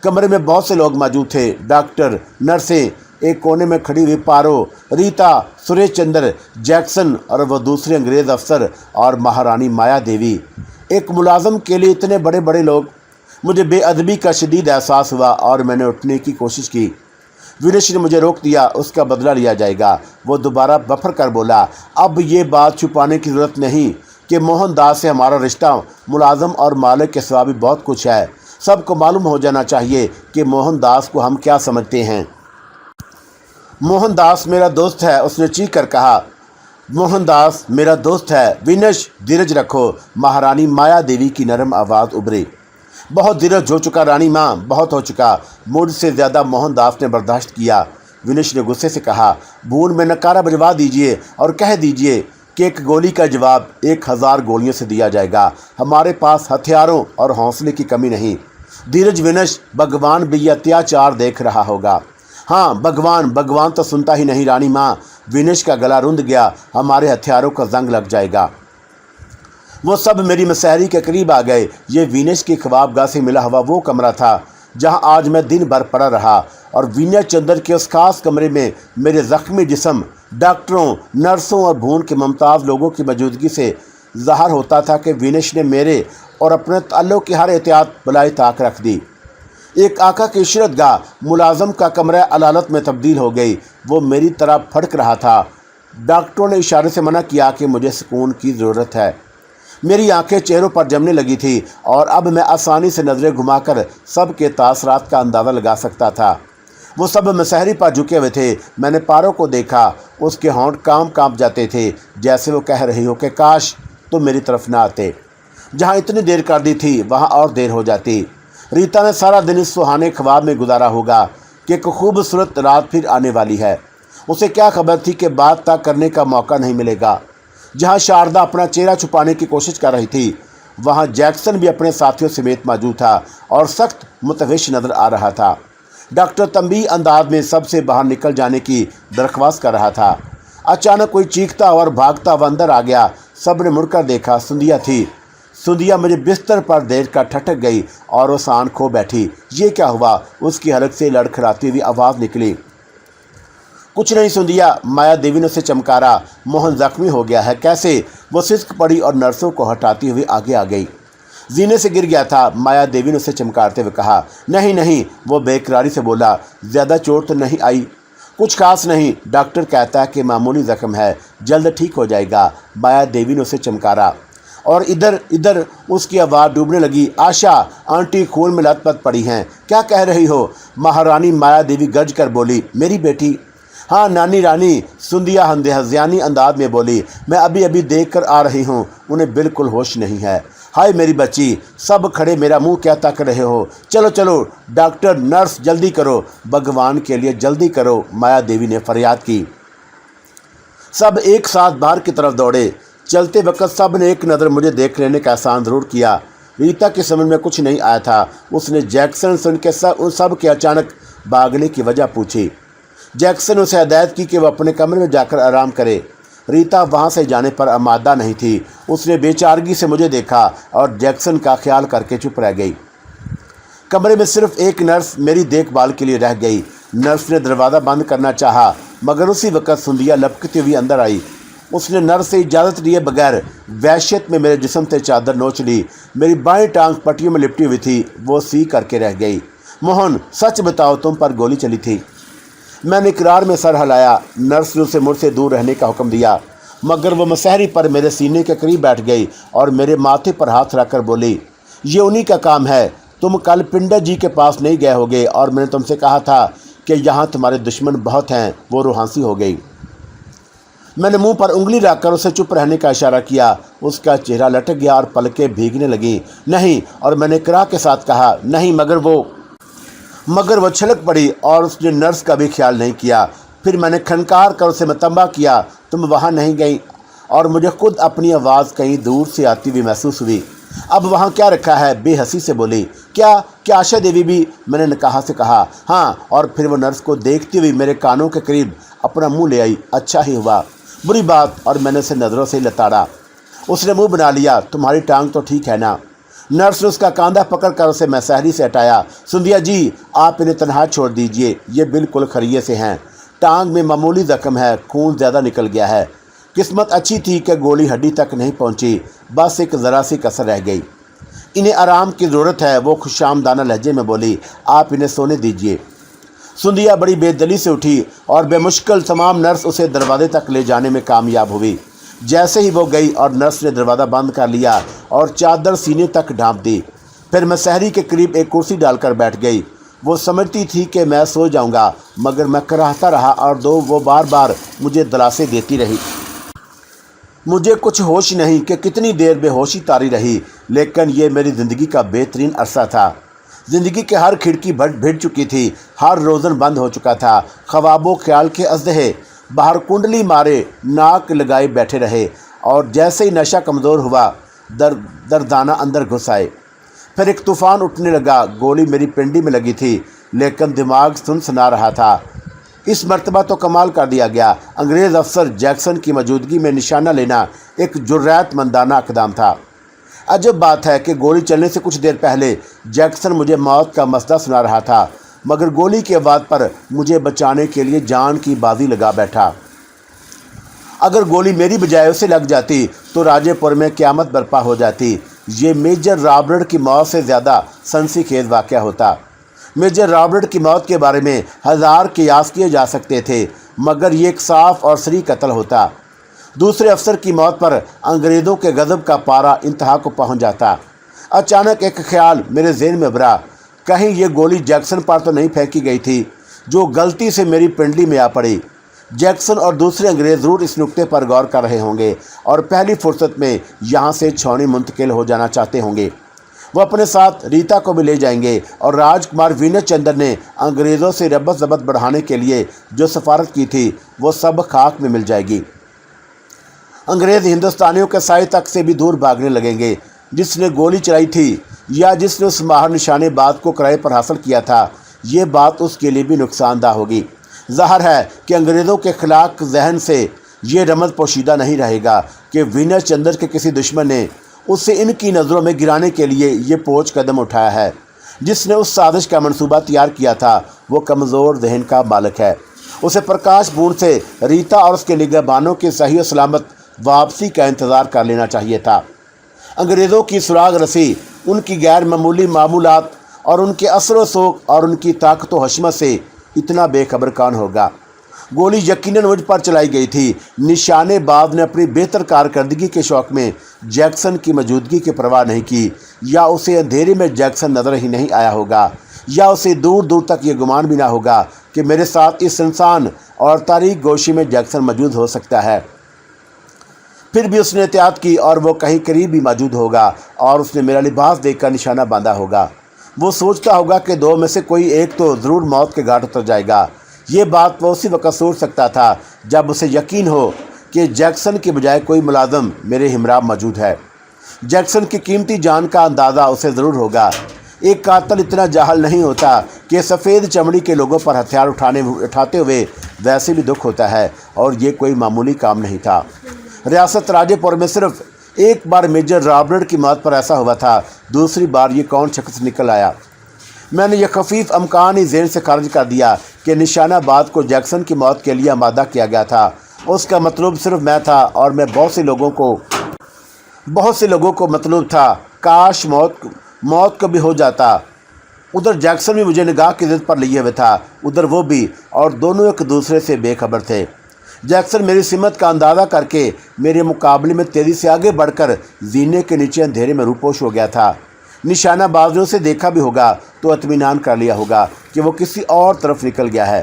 कमरे में बहुत से लोग मौजूद थे। डॉक्टर, नर्सें, एक कोने में खड़ी हुई पारो, रीता, सुरेश चंद्र, जैक्सन और वह दूसरे अंग्रेज़ अफसर और महारानी माया देवी। एक मुलाजम के लिए इतने बड़े बड़े लोग। मुझे बेअदबी का शदीद एहसास हुआ और मैंने उठने की कोशिश की। विनेश ने मुझे रोक दिया। उसका बदला लिया जाएगा। वो दोबारा बफर कर बोला, अब ये बात छुपाने की ज़रूरत नहीं कि मोहनदास से हमारा रिश्ता मुलाजम और मालिक के सिवा भी बहुत कुछ है। सबको मालूम हो जाना चाहिए कि मोहनदास को हम क्या समझते हैं। मोहनदास मेरा दोस्त है, उसने चीख कर कहा। मोहन दास मेरा दोस्त है। विनश धीरज रखो। महारानी माया देवी की नरम आवाज़ उभरी। बहुत धीरज हो चुका रानी माँ, बहुत हो चुका। मुझसे ज़्यादा मोहनदास ने बर्दाश्त किया। विनश ने गुस्से से कहा, भून में नकारा बजवा दीजिए और कह दीजिए कि एक गोली का जवाब 1000 गोलियों से दिया जाएगा। हमारे पास हथियारों और हौसले की कमी नहीं। धीरज विनश, भगवान भी ये अत्याचार देख रहा होगा। हाँ, भगवान तो सुनता ही नहीं रानी माँ। विनश का गला रुंध गया। हमारे हथियारों का जंग लग जाएगा। वो सब मेरी मसहरी के करीब आ गए। ये विनश की ख्वाबगाह से मिला हुआ वो कमरा था जहाँ आज मैं दिन भर पड़ा रहा, और विनय चंद्र के उस खास कमरे में मेरे ज़ख्मी जिस्म डॉक्टरों, नर्सों और भून के मुमताज़ लोगों की मौजूदगी से ज़ाहिर होता था कि विनश ने मेरे और अपने ताल्लुक़ की हर एहतियात बलाए ताक रख दी। एक आका की इशरतगाह मुलाजम का कमरा अदालत में तब्दील हो गई। वो मेरी तरफ फड़क रहा था। डॉक्टरों ने इशारे से मना किया कि मुझे सुकून की ज़रूरत है। मेरी आंखें चेहरों पर जमने लगी थी और अब मैं आसानी से नज़रें घुमाकर सब के तासरात का अंदाज़ा लगा सकता था। वो सब मसहरी पर झुके हुए थे। मैंने पारो को देखा। उसके होंठ कांप जाते थे, जैसे वो कह रही हो कि काश तुम मेरी तरफ ना आते। जहाँ इतनी देर कर दी थी वहाँ और देर हो जाती। रीता ने सारा दिन इस सुहाने ख्वाब में गुजारा होगा कि एक खूबसूरत रात फिर आने वाली है। उसे क्या खबर थी कि बात तक करने का मौका नहीं मिलेगा। जहाँ शारदा अपना चेहरा छुपाने की कोशिश कर रही थी, वहाँ जैक्सन भी अपने साथियों समेत मौजूद था और सख्त मुतविश नज़र आ रहा था। डॉक्टर तंबीह अंदाज में सबसे बाहर निकल जाने की दरख्वास्त कर रहा था। अचानक कोई चीखता और भागता हुआ अंदर आ गया। सब ने मुड़कर देखा। सुंदिया थी। सुंदिया मुझे बिस्तर पर देख कर ठटक गई और वो शान खो बैठी। ये क्या हुआ? उसकी हलक से लड़खड़ाती हुई आवाज़ निकली, कुछ नहीं सुंदिया। माया देवी ने उसे चमकारा। मोहन जख्मी हो गया है। कैसे? वो सिसक पड़ी और नर्सों को हटाती हुई आगे आ गई। जीने से गिर गया था, माया देवी ने उसे चमकारते हुए कहा। नहीं, वो बेकरारी से बोला, ज़्यादा चोट तो नहीं आई? कुछ खास नहीं, डॉक्टर कहता है कि मामूली ज़ख्म है, जल्द ठीक हो जाएगा। माया देवी ने उसे चमकारा और इधर उसकी आवाज़ डूबने लगी। आशा, आंटी खून में लथपथ पड़ी हैं। क्या कह रही हो? महारानी माया देवी गरज कर बोली। मेरी बेटी? हाँ नानी रानी, सुंदिया हज़ियानी अंदाज में बोली। मैं अभी देख कर आ रही हूँ, उन्हें बिल्कुल होश नहीं है। हाय मेरी बच्ची। सब खड़े मेरा मुंह क्या तक रहे हो? चलो डॉक्टर, नर्स, जल्दी करो, भगवान के लिए जल्दी करो, माया देवी ने फरियाद की। सब एक साथ बाहर की तरफ दौड़े। चलते वक्त सब ने एक नज़र मुझे देख लेने का एहसान ज़रूर किया। रीता की समझ में कुछ नहीं आया था। उसने जैक्सन सुन के उन सब के अचानक भागने की वजह पूछी। जैक्सन उसे हदायत की कि वह अपने कमरे में जाकर आराम करे। रीता वहाँ से जाने पर आमादा नहीं थी। उसने बेचारगी से मुझे देखा और जैक्सन का ख्याल करके चुप रह गई। कमरे में सिर्फ एक नर्स मेरी देखभाल के लिए रह गई। नर्स ने दरवाज़ा बंद करना चाहा, मगर उसी वक्त सुंदिया लपकती हुई अंदर आई। उसने नर्स से इजाज़त लिए बगैर वहशत में मेरे जिस्म से चादर नोच ली। मेरी बाएं टांग पट्टियों में लिपटी हुई थी, वो सी करके रह गई। मोहन, सच बताओ, तुम पर गोली चली थी? मैंने इकरार में सर हिलाया। नर्स ने उसे मुझसे दूर रहने का हुक्म दिया, मगर वो मसहरी पर मेरे सीने के करीब बैठ गई और मेरे माथे पर हाथ रखकर बोली, ये उन्हीं का काम है। तुम कल पिंडा जी के पास नहीं गए होगे और मैंने तुमसे कहा था कि यहाँ तुम्हारे दुश्मन बहुत हैं। वो रूहांसी हो गई। मैंने मुंह पर उंगली रखकर उसे चुप रहने का इशारा किया। उसका चेहरा लटक गया और पलकें भीगने लगी। नहीं, और मैंने इकरार के साथ कहा नहीं, मगर वो छलक पड़ी और उसने नर्स का भी ख्याल नहीं किया। फिर मैंने खनकार कर उसे मतंबा किया, तुम वहाँ नहीं गई, और मुझे खुद अपनी आवाज़ कहीं दूर से आती हुई महसूस हुई। अब वहाँ क्या रखा है? बेहसी से बोली। क्या आशा देवी भी? मैंने नकाहा से कहा। हाँ, और फिर वो नर्स को देखती हुई मेरे कानों के करीब अपना मुंह ले आई। अच्छा ही हुआ, बुरी बात। और मैंने उसे नज़रों से लताड़ा। उसने मुंह बना लिया। तुम्हारी टांग तो ठीक है ना? नर्स ने उसका कांधा पकड़कर उसे मसहरी से हटाया। सुंदिया जी, आप इन्हें तनहा छोड़ दीजिए, ये बिल्कुल खरिये से हैं। टांग में मामूली जख्म है, खून ज़्यादा निकल गया है। किस्मत अच्छी थी कि गोली हड्डी तक नहीं पहुंची, बस एक ज़रा सी कसर रह गई। इन्हें आराम की ज़रूरत है, वो खुशामदाना लहजे में बोली। आप इन्हें सोने दीजिए। सुंदिया बड़ी बेदली से उठी और बेमुश्किल तमाम नर्स उसे दरवाजे तक ले जाने में कामयाब हुई। जैसे ही वो गई और नर्स ने दरवाज़ा बंद कर लिया और चादर सीने तक ढांप दी, फिर मैं सहरी के करीब एक कुर्सी डालकर बैठ गई। वो समझती थी कि मैं सो जाऊंगा, मगर मैं कराहता रहा और वो बार बार मुझे दिलासे देती रही। مجھے کچھ ہوش نہیں کہ کتنی دیر بے ہوشی طاری رہی، لیکن یہ میری زندگی کا بہترین عرصہ تھا۔ زندگی کے ہر کھڑکی بھیڑ چکی تھی، ہر روزن بند ہو چکا تھا۔ خواب و خیال کے اژدہے باہر کنڈلی مارے ناک لگائے بیٹھے رہے، اور جیسے ہی نشہ کمزور ہوا دردانہ اندر گھس آئے۔ پھر ایک طوفان اٹھنے لگا۔ گولی میری پنڈی میں لگی تھی، لیکن دماغ سنا رہا تھا۔ اس مرتبہ تو کمال کر دیا گیا۔ انگریز افسر جیکسن کی موجودگی میں نشانہ لینا ایک جرأت مندانہ اقدام تھا۔ عجب بات ہے کہ گولی چلنے سے کچھ دیر پہلے جیکسن مجھے موت کا مسئلہ سنا رہا تھا، مگر گولی کے بعد پر مجھے بچانے کے لیے جان کی بازی لگا بیٹھا۔ اگر گولی میری بجائے اسے لگ جاتی تو راجے پور میں قیامت برپا ہو جاتی۔ یہ میجر رابرٹ کی موت سے زیادہ سنسی خیز واقعہ ہوتا۔ میجر رابرٹ کی موت کے بارے میں ہزار قیاس کیے جا سکتے تھے، مگر یہ ایک صاف اور صریح قتل ہوتا۔ دوسرے افسر کی موت پر انگریزوں کے غضب کا پارا انتہا کو پہنچ جاتا۔ اچانک ایک خیال میرے ذہن میں ابھرا، کہیں یہ گولی جیکسن پر تو نہیں پھینکی گئی تھی جو غلطی سے میری پنڈلی میں آ پڑی۔ جیکسن اور دوسرے انگریز ضرور اس نکتے پر غور کر رہے ہوں گے اور پہلی فرصت میں یہاں سے چھاؤنی منتقل ہو جانا چاہتے ہوں گے۔ وہ اپنے ساتھ ریتا کو بھی لے جائیں گے، اور راجکمار وینس چندر نے انگریزوں سے ربط ضبط بڑھانے کے لیے جو سفارت کی تھی وہ سب خاک میں مل جائے گی۔ انگریز ہندوستانیوں کے سائے تک سے بھی دور بھاگنے لگیں گے۔ جس نے گولی چلائی تھی یا جس نے اس ماہر نشانے بات کو کرائے پر حاصل کیا تھا، یہ بات اس کے لیے بھی نقصان دہ ہوگی۔ ظاہر ہے کہ انگریزوں کے خلاق ذہن سے یہ رمز پوشیدہ نہیں رہے گا کہ وینس چندر کے کسی دشمن نے اسے ان کی نظروں میں گرانے کے لیے یہ پوچھ قدم اٹھایا ہے۔ جس نے اس سازش کا منصوبہ تیار کیا تھا وہ کمزور ذہن کا مالک ہے۔ اسے پرکاش پور سے ریتا اور اس کے نگہبانوں کی صحیح و سلامت واپسی کا انتظار کر لینا چاہیے تھا۔ انگریزوں کی سراغ رسی، ان کی غیر معمولی معمولات اور ان کے اثر و سوگ اور ان کی طاقت و حشمت سے اتنا بے خبر کون ہوگا؟ گولی یقیناً مجھ پر چلائی گئی تھی۔ نشانے باز نے اپنی بہتر کارکردگی کے شوق میں جیکسن کی موجودگی کی پرواہ نہیں کی، یا اسے اندھیرے میں جیکسن نظر ہی نہیں آیا ہوگا، یا اسے دور دور تک یہ گمان بھی نہ ہوگا کہ میرے ساتھ اس انسان اور تاریک گوشی میں جیکسن موجود ہو سکتا ہے۔ پھر بھی اس نے احتیاط کی، اور وہ کہیں قریب بھی موجود ہوگا، اور اس نے میرا لباس دیکھ کر نشانہ باندھا ہوگا۔ وہ سوچتا ہوگا کہ دو میں سے کوئی ایک تو ضرور موت کے گھاٹ اتر جائے گا۔ یہ بات وہ اسی وقت سوچ سکتا تھا جب اسے یقین ہو کہ جیکسن کے بجائے کوئی ملازم میرے ہمراہ موجود ہے۔ جیکسن کی قیمتی جان کا اندازہ اسے ضرور ہوگا۔ ایک قاتل اتنا جاہل نہیں ہوتا کہ سفید چمڑی کے لوگوں پر ہتھیار اٹھاتے ہوئے ویسے بھی دکھ ہوتا ہے، اور یہ کوئی معمولی کام نہیں تھا۔ ریاست راجے پور میں صرف ایک بار میجر رابرٹ کی موت پر ایسا ہوا تھا، دوسری بار یہ کون شخص نکل آیا؟ میں نے یہ خفیف امکان ہی ذہن سے خارج کر دیا کہ نشانہ باز کو جیکسن کی موت کے لیے آمادہ کیا گیا تھا۔ اس کا مطلوب صرف میں تھا، اور میں بہت سے لوگوں کو مطلوب تھا۔ کاش موت کو بھی ہو جاتا۔ ادھر جیکسن بھی مجھے نگاہ کی ضد پر لیے ہوئے تھا، ادھر وہ بھی، اور دونوں ایک دوسرے سے بے خبر تھے۔ جیکسن میری سمت کا اندازہ کر کے میرے مقابلے میں تیزی سے آگے بڑھ کر زینے کے نیچے اندھیرے میں روپوش ہو گیا تھا۔ نشانہ باز نے اسے دیکھا بھی ہوگا تو اطمینان کر لیا ہوگا کہ وہ کسی اور طرف نکل گیا ہے۔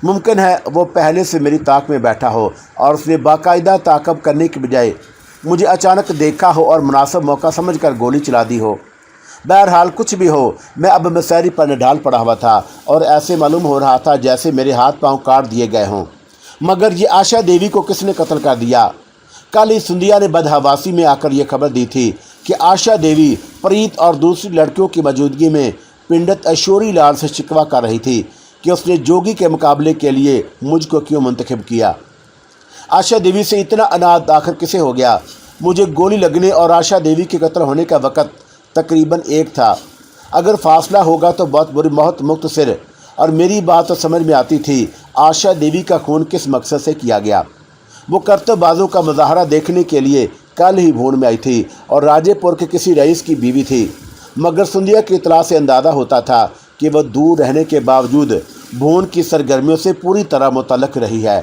ممکن ہے وہ پہلے سے میری طاق میں بیٹھا ہو، اور اس نے باقاعدہ تعاقب کرنے کی بجائے مجھے اچانک دیکھا ہو اور مناسب موقع سمجھ کر گولی چلا دی ہو۔ بہرحال کچھ بھی ہو، میں اب مسیری پر نڈھال پڑا ہوا تھا، اور ایسے معلوم ہو رہا تھا جیسے میرے ہاتھ پاؤں کاٹ دیے گئے ہوں۔ مگر یہ آشا دیوی کو کس نے قتل کر دیا؟ کل ہی سندھیا نے بدحواسی میں آ کر یہ خبر دی تھی کہ آشا دیوی پریت اور دوسری لڑکیوں کی موجودگی میں پنڈت ایشوری لال سے شکوہ کر رہی تھی کہ اس نے جوگی کے مقابلے کے لیے مجھ کو کیوں منتخب کیا۔ آشا دیوی سے اتنا اناد آخر کسے ہو گیا؟ مجھے گولی لگنے اور آشا دیوی کے قتل ہونے کا وقت تقریباً ایک تھا۔ اگر فاصلہ ہوگا تو بہت مختصر، اور میری بات تو سمجھ میں آتی تھی آشا دیوی کا خون کس مقصد سے کیا گیا۔ وہ کرتب بازوں کا مظاہرہ دیکھنے کے لیے کل ہی بھون میں آئی تھی، اور راجے پور کے کسی رئیس کی بیوی تھی، مگر سندھیا کی اطلاع سے اندازہ ہوتا تھا کہ وہ دور رہنے کے باوجود بھون کی سرگرمیوں سے پوری طرح متعلق رہی ہے۔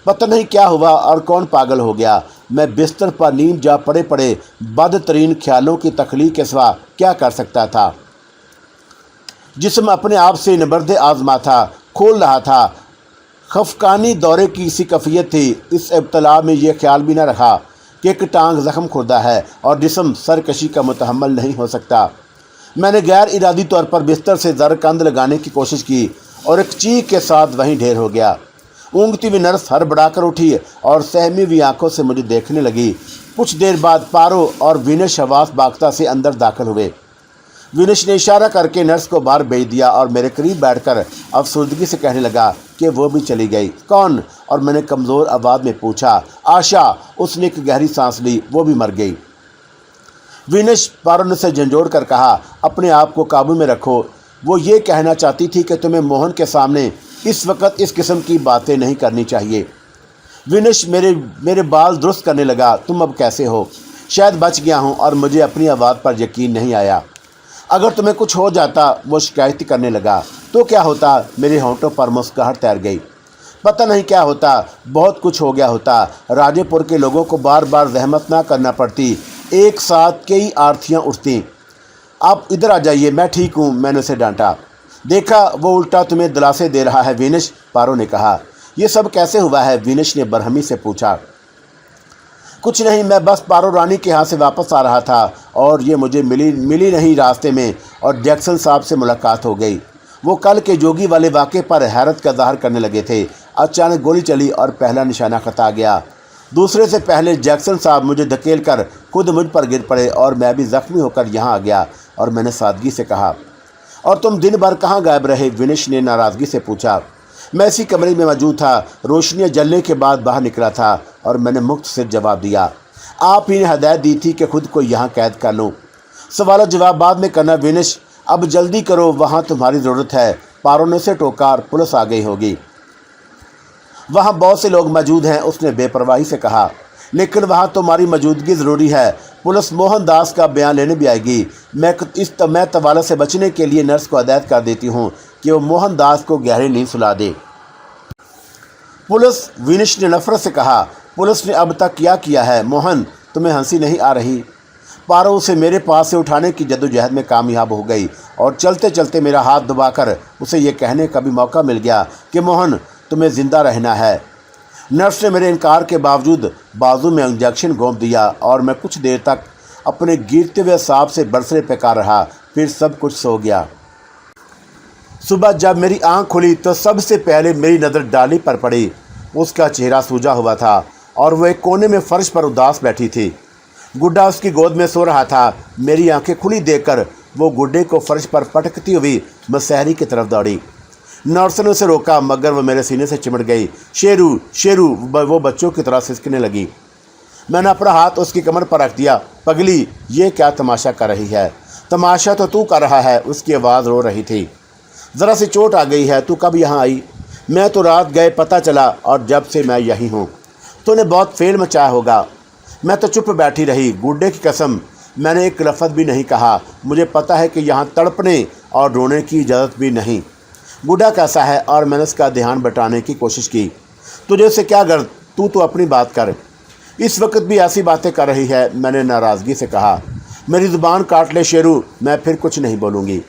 پتہ نہیں کیا ہوا اور کون پاگل ہو گیا۔ میں بستر پر نیند جا پڑے بدترین خیالوں کی تخلیق کے سوا کیا کر سکتا تھا؟ جسم اپنے آپ سے نبرد آزما تھا، کھول رہا تھا۔ خفقانی دورے کی سی کیفیت تھی۔ اس ابتلا میں یہ خیال بھی نہ رہا کہ ایک ٹانگ زخم خوردہ ہے اور جسم سرکشی کا متحمل نہیں ہو سکتا۔ میں نے غیر ارادی طور پر بستر سے زرقند لگانے کی کوشش کی اور ایک چیخ کے ساتھ وہیں ڈھیر ہو گیا۔ اونگتی ہوئی نرس ہڑبڑا کر اٹھی اور سہمی ہوئی آنکھوں سے مجھے دیکھنے لگی۔ کچھ دیر بعد پارو اور وینش حواس باختہ سے اندر داخل ہوئے۔ وینش نے اشارہ کر کے نرس کو باہر بھیج دیا اور میرے قریب بیٹھ کر افسردگی سے کہنے لگا کہ وہ بھی چلی گئی۔ کون؟ اور میں نے کمزور آواز میں پوچھا۔ آشا۔ اس نے ایک گہری سانس لی۔ وہ بھی مر گئی۔ وینش پارو نے سے جھنجھوڑ کر کہا، اپنے آپ کو قابو میں رکھو۔ وہ یہ کہنا چاہتی تھی کہ تمہیں موہن کے سامنے اس وقت اس قسم کی باتیں نہیں کرنی چاہیے۔ وینش میرے بال درست کرنے لگا۔ تم اب کیسے ہو؟ شاید بچ گیا ہوں اور مجھے اپنی آواز پر یقین نہیں آیا۔ اگر تمہیں کچھ ہو جاتا، وہ شکایت کرنے لگا، تو کیا ہوتا؟ میرے ہونٹوں پر مسکراہٹ تیر گئی۔ پتہ نہیں کیا ہوتا، بہت کچھ ہو گیا ہوتا۔ راجے پور کے لوگوں کو بار بار زحمت نہ کرنا پڑتی، ایک ساتھ کئی آرتیاں اٹھتیں۔ آپ ادھر آ جائیے، میں ٹھیک ہوں، میں نے اسے ڈانٹا۔ دیکھا، وہ الٹا تمہیں دلاسے دے رہا ہے وینش، پارو نے کہا۔ یہ سب کیسے ہوا ہے؟ وینش نے برہمی سے پوچھا۔ کچھ نہیں، میں بس پارو رانی کے ہاں سے واپس آ رہا تھا اور یہ مجھے ملی نہیں راستے میں، اور جیکسن صاحب سے ملاقات ہو گئی۔ وہ کل کے جوگی والے واقعے پر حیرت کا ظاہر کرنے لگے تھے۔ اچانک گولی چلی اور پہلا نشانہ خطا گیا۔ دوسرے سے پہلے جیکسن صاحب مجھے دھکیل کر خود مجھ پر گر پڑے اور میں بھی زخمی ہو کر یہاں آ گیا۔ اور میں نے سادگی سے کہا، اور تم دن بھر کہاں غائب رہے؟ وینش نے ناراضگی سے پوچھا۔ میں اسی کمرے میں موجود تھا، روشنیاں جلنے کے بعد باہر نکلا تھا، اور میں نے مختصر جواب دیا۔ آپ ہی نے ہدایت دی تھی کہ خود کو یہاں قید کر لوں۔ سوال و جواب بعد میں کرنا وینش، اب جلدی کرو، وہاں تمہاری ضرورت ہے۔ پارو نے اسے ٹوکا اور پولیس آ گئی ہوگی۔ وہاں بہت سے لوگ موجود ہیں، اس نے بے پرواہی سے کہا، لیکن وہاں تمہاری موجودگی ضروری ہے۔ پولیس موہن داس کا بیان لینے بھی آئے گی۔ میں طوالت سے بچنے کے لیے نرس کو ہدایت کر دیتی ہوں کہ وہ موہن داس کو گہری نیند سلا دے۔ پولیس؟ وینش نے نفرت سے کہا۔ پولیس نے اب تک کیا ہے؟ موہن، تمہیں ہنسی نہیں آ رہی؟ پارو اسے میرے پاس سے اٹھانے کی جدوجہد میں کامیاب ہو گئی اور چلتے چلتے میرا ہاتھ دبا کر اسے یہ کہنے کا بھی موقع مل گیا کہ موہن، تمہیں زندہ رہنا ہے۔ نرس نے میرے انکار کے باوجود بازو میں انجیکشن گھونپ دیا اور میں کچھ دیر تک اپنے گرتے ہوئے اعصاب سے برسرے پیکار رہا، پھر سب کچھ سو گیا۔ صبح جب میری آنکھ کھلی تو سب سے پہلے میری نظر ڈالی پر پڑی۔ اس کا چہرہ سوجا ہوا تھا اور وہ ایک کونے میں فرش پر اداس بیٹھی تھی۔ گڈا اس کی گود میں سو رہا تھا۔ میری آنکھیں کھلی دیکھ کر وہ گڈے کو فرش پر پٹکتی ہوئی مسحری کی طرف دوڑی۔ نرس نے اسے روکا مگر وہ میرے سینے سے چمٹ گئی۔ شیرو، شیرو، وہ بچوں کی طرح سسکنے لگی۔ میں نے اپنا ہاتھ اس کی کمر پر رکھ دیا۔ پگلی، یہ کیا تماشا کر رہی ہے؟ تماشا تو کر رہا ہے، اس کی آواز رو رہی تھی۔ ذرا سی چوٹ آ گئی ہے۔ تو کب یہاں آئی؟ میں تو رات گئے پتہ چلا، اور جب سے میں یہی ہوں۔ تو نے بہت فیل مچایا ہوگا۔ میں تو چپ بیٹھی رہی۔ گڈے کی قسم، میں نے ایک لفظ بھی نہیں کہا۔ مجھے پتہ ہے کہ یہاں تڑپنے اور رونے کی اجازت بھی نہیں۔ گڈا کیسا ہے؟ اور میں نے اس کا دھیان بٹانے کی کوشش کی۔ تجھے اسے کیا غرض؟ تو اپنی بات کر۔ اس وقت بھی ایسی باتیں کر رہی ہے، میں نے ناراضگی سے کہا۔ میری زبان کاٹ لے شیرو، میں پھر کچھ نہیں بولوں گی۔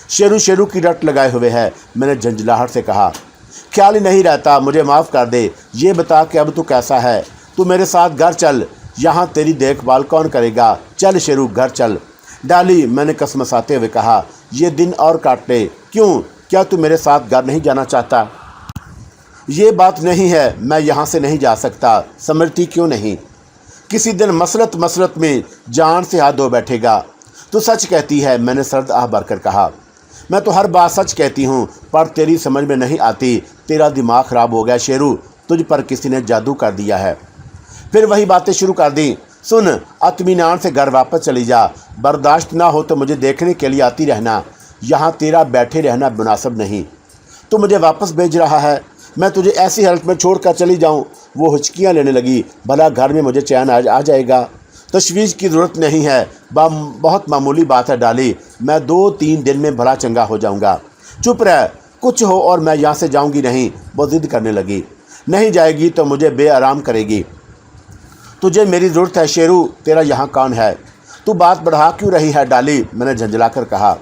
شیرو شیرو کی رٹ لگائے ہوئے ہے، میں نے جھنجھلاہٹ سے کہا۔ خیال ہی نہیں رہتا، مجھے معاف کر دے۔ یہ بتا کہ اب تو کیسا ہے؟ تو میرے ساتھ گھر چل، یہاں تیری دیکھ بھال کون کرے گا؟ چل شیرو، گھر چل۔ ڈالی، میں نے کسمساتے ہوئے کہا، یہ دن اور کاٹ لے۔ کیوں؟ کیا تو میرے ساتھ گھر نہیں جانا چاہتا؟ یہ بات نہیں ہے، میں یہاں سے نہیں جا سکتا۔ سمجھتی کیوں نہیں؟ کسی دن مسلط میں جان سے ہاتھ دھو بیٹھے گا۔ تو سچ کہتی ہے، میں نے سرد آہ بھر کر کہا۔ میں تو ہر بات سچ کہتی ہوں، پر تیری سمجھ میں نہیں آتی۔ تیرا دماغ خراب ہو گیا شیرو، تجھ پر کسی نے جادو کر دیا ہے۔ پھر وہی باتیں شروع کر دیں۔ سن، اطمینان سے گھر واپس چلی جا۔ برداشت نہ ہو تو مجھے دیکھنے کے لیے آتی رہنا، یہاں تیرا بیٹھے رہنا مناسب نہیں۔ تو مجھے واپس بھیج رہا ہے؟ میں تجھے ایسی حالت میں چھوڑ کر چلی جاؤں؟ وہ ہچکیاں لینے لگی۔ بھلا گھر میں مجھے چین آ جائے گا؟ تشویش کی ضرورت نہیں ہے، بہت معمولی بات ہے ڈالی، میں 2-3 دن میں بھلا چنگا ہو جاؤں گا۔ چپ رہ، کچھ ہو اور میں یہاں سے جاؤں گی نہیں۔ وہ ضد کرنے لگی۔ نہیں جائے گی تو مجھے بے آرام کرے گی۔ تجھے میری ضرورت ہے شیرو، تیرا یہاں کون ہے؟ تو بات بڑھا کیوں رہی ہے ڈالی؟ میں نے جھنجھلا کر کہا۔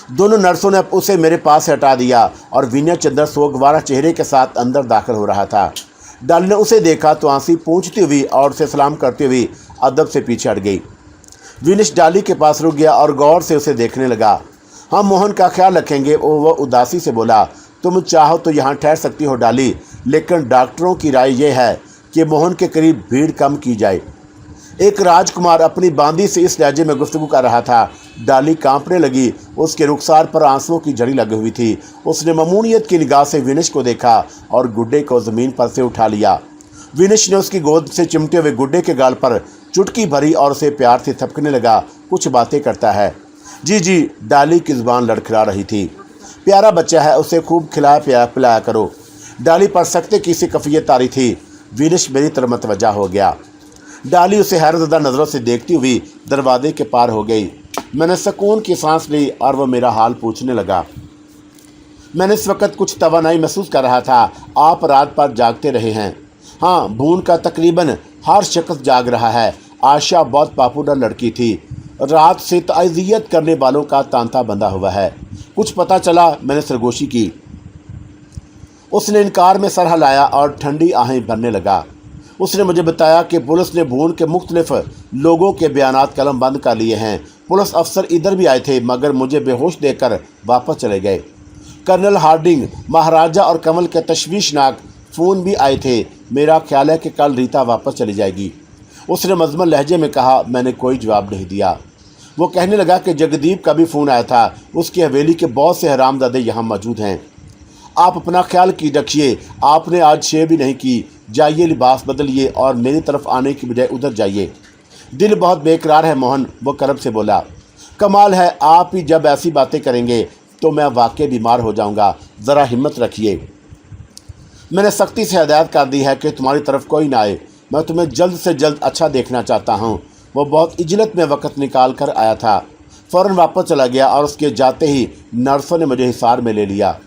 دونوں نرسوں نے اسے میرے پاس سے ہٹا دیا اور وینیا چندر سوگوارا چہرے کے ساتھ اندر داخل ہو رہا تھا۔ ڈالی نے اسے دیکھا تو آنسی پونچھتی ہوئی اور اسے سلام کرتی ہوئی अदब से पीछे हट गई। विनिश डाली के पास रुक गया और गौर से उसे देखने लगा। हम मोहन का ख्याल रखेंगे, वो उदासी से बोला। तुम चाहो तो यहाँ ठहर सकती हो डाली, लेकिन डॉक्टरों की राय यह है कि मोहन के करीब भीड़ कम की जाए। एक राजकुमार अपनी बांदी से इस लहजे में गुफ्तगू कर रहा था। डाली कांपने लगी। उसके रुखसार पर आंसुओं की झड़ी लगी हुई थी। उसने ममूनियत की निगाह से विनिश को देखा और गुड्डे को ज़मीन पर से उठा लिया। विनिश ने उसकी गोद से चिमटे हुए गुड्डे के गाल पर चुटकी भरी और उसे प्यार से थपकने लगा। कुछ बातें करता है। जी, डाली की जुबान लड़खड़ा रही थी। प्यारा बच्चा है, उसे खूब खिलाया पिलाया करो। डाली पर सख्ते की सी कफियत तारी थी। विनिश मेरी तरफ मतवज्जा हो गया। डाली उसे हैरतज़दा नज़रों से देखती हुई दरवाजे के पार हो गई। मैंने सुकून की सांस ली और वह मेरा हाल पूछने लगा। मैंने इस वक्त कुछ तवानाई महसूस कर रहा था। आप रात भर जागते रहे हैं? हाँ, भून का तकरीबन हर शख्स जाग रहा है। आशा बहुत पॉपुलर लड़की थी। रात से तअज़ियत करने वालों का तांता बंधा हुआ है। कुछ पता चला? मैंने सरगोशी की। उसने इनकार में सर हिलाया और ठंडी आहें भरने लगा। उसने मुझे बताया कि पुलिस ने भून के मुख्तलिफ लोगों के बयानात कलम बंद कर लिए हैं। पुलिस अफसर इधर भी आए थे, मगर मुझे बेहोश देखकर वापस चले गए। कर्नल हार्डिंग, महाराजा और कमल के तशवीशनाक फ़ोन भी आए थे। मेरा ख्याल है कि कल रीता वापस चली जाएगी, उसने मज़मून लहजे में कहा। मैंने कोई जवाब नहीं दिया। वो कहने लगा कि जगदीप का भी फ़ोन आया था। उसकी हवेली के बहुत से हरामजादे यहाँ मौजूद हैं। आप अपना ख्याल की रखिए। आपने आज शेव भी नहीं की। जाइए, लिबास बदलिए और मेरी तरफ आने की बजाय उधर जाइए। दिल बहुत बेकरार है मोहन, वो करब से बोला। कमाल है, आप ही जब ऐसी बातें करेंगे तो मैं वाकई बीमार हो जाऊंगा। ज़रा हिम्मत रखिए। मैंने सख्ती से हदायत कर दी है कि तुम्हारी तरफ कोई ना आए। मैं तुम्हें जल्द से जल्द अच्छा देखना चाहता हूँ। वो बहुत इजलत में वक़्त निकाल कर आया था। फ़ौरन वापस चला गया और उसके जाते ही नर्सों ने मुझे हिसार में ले लिया।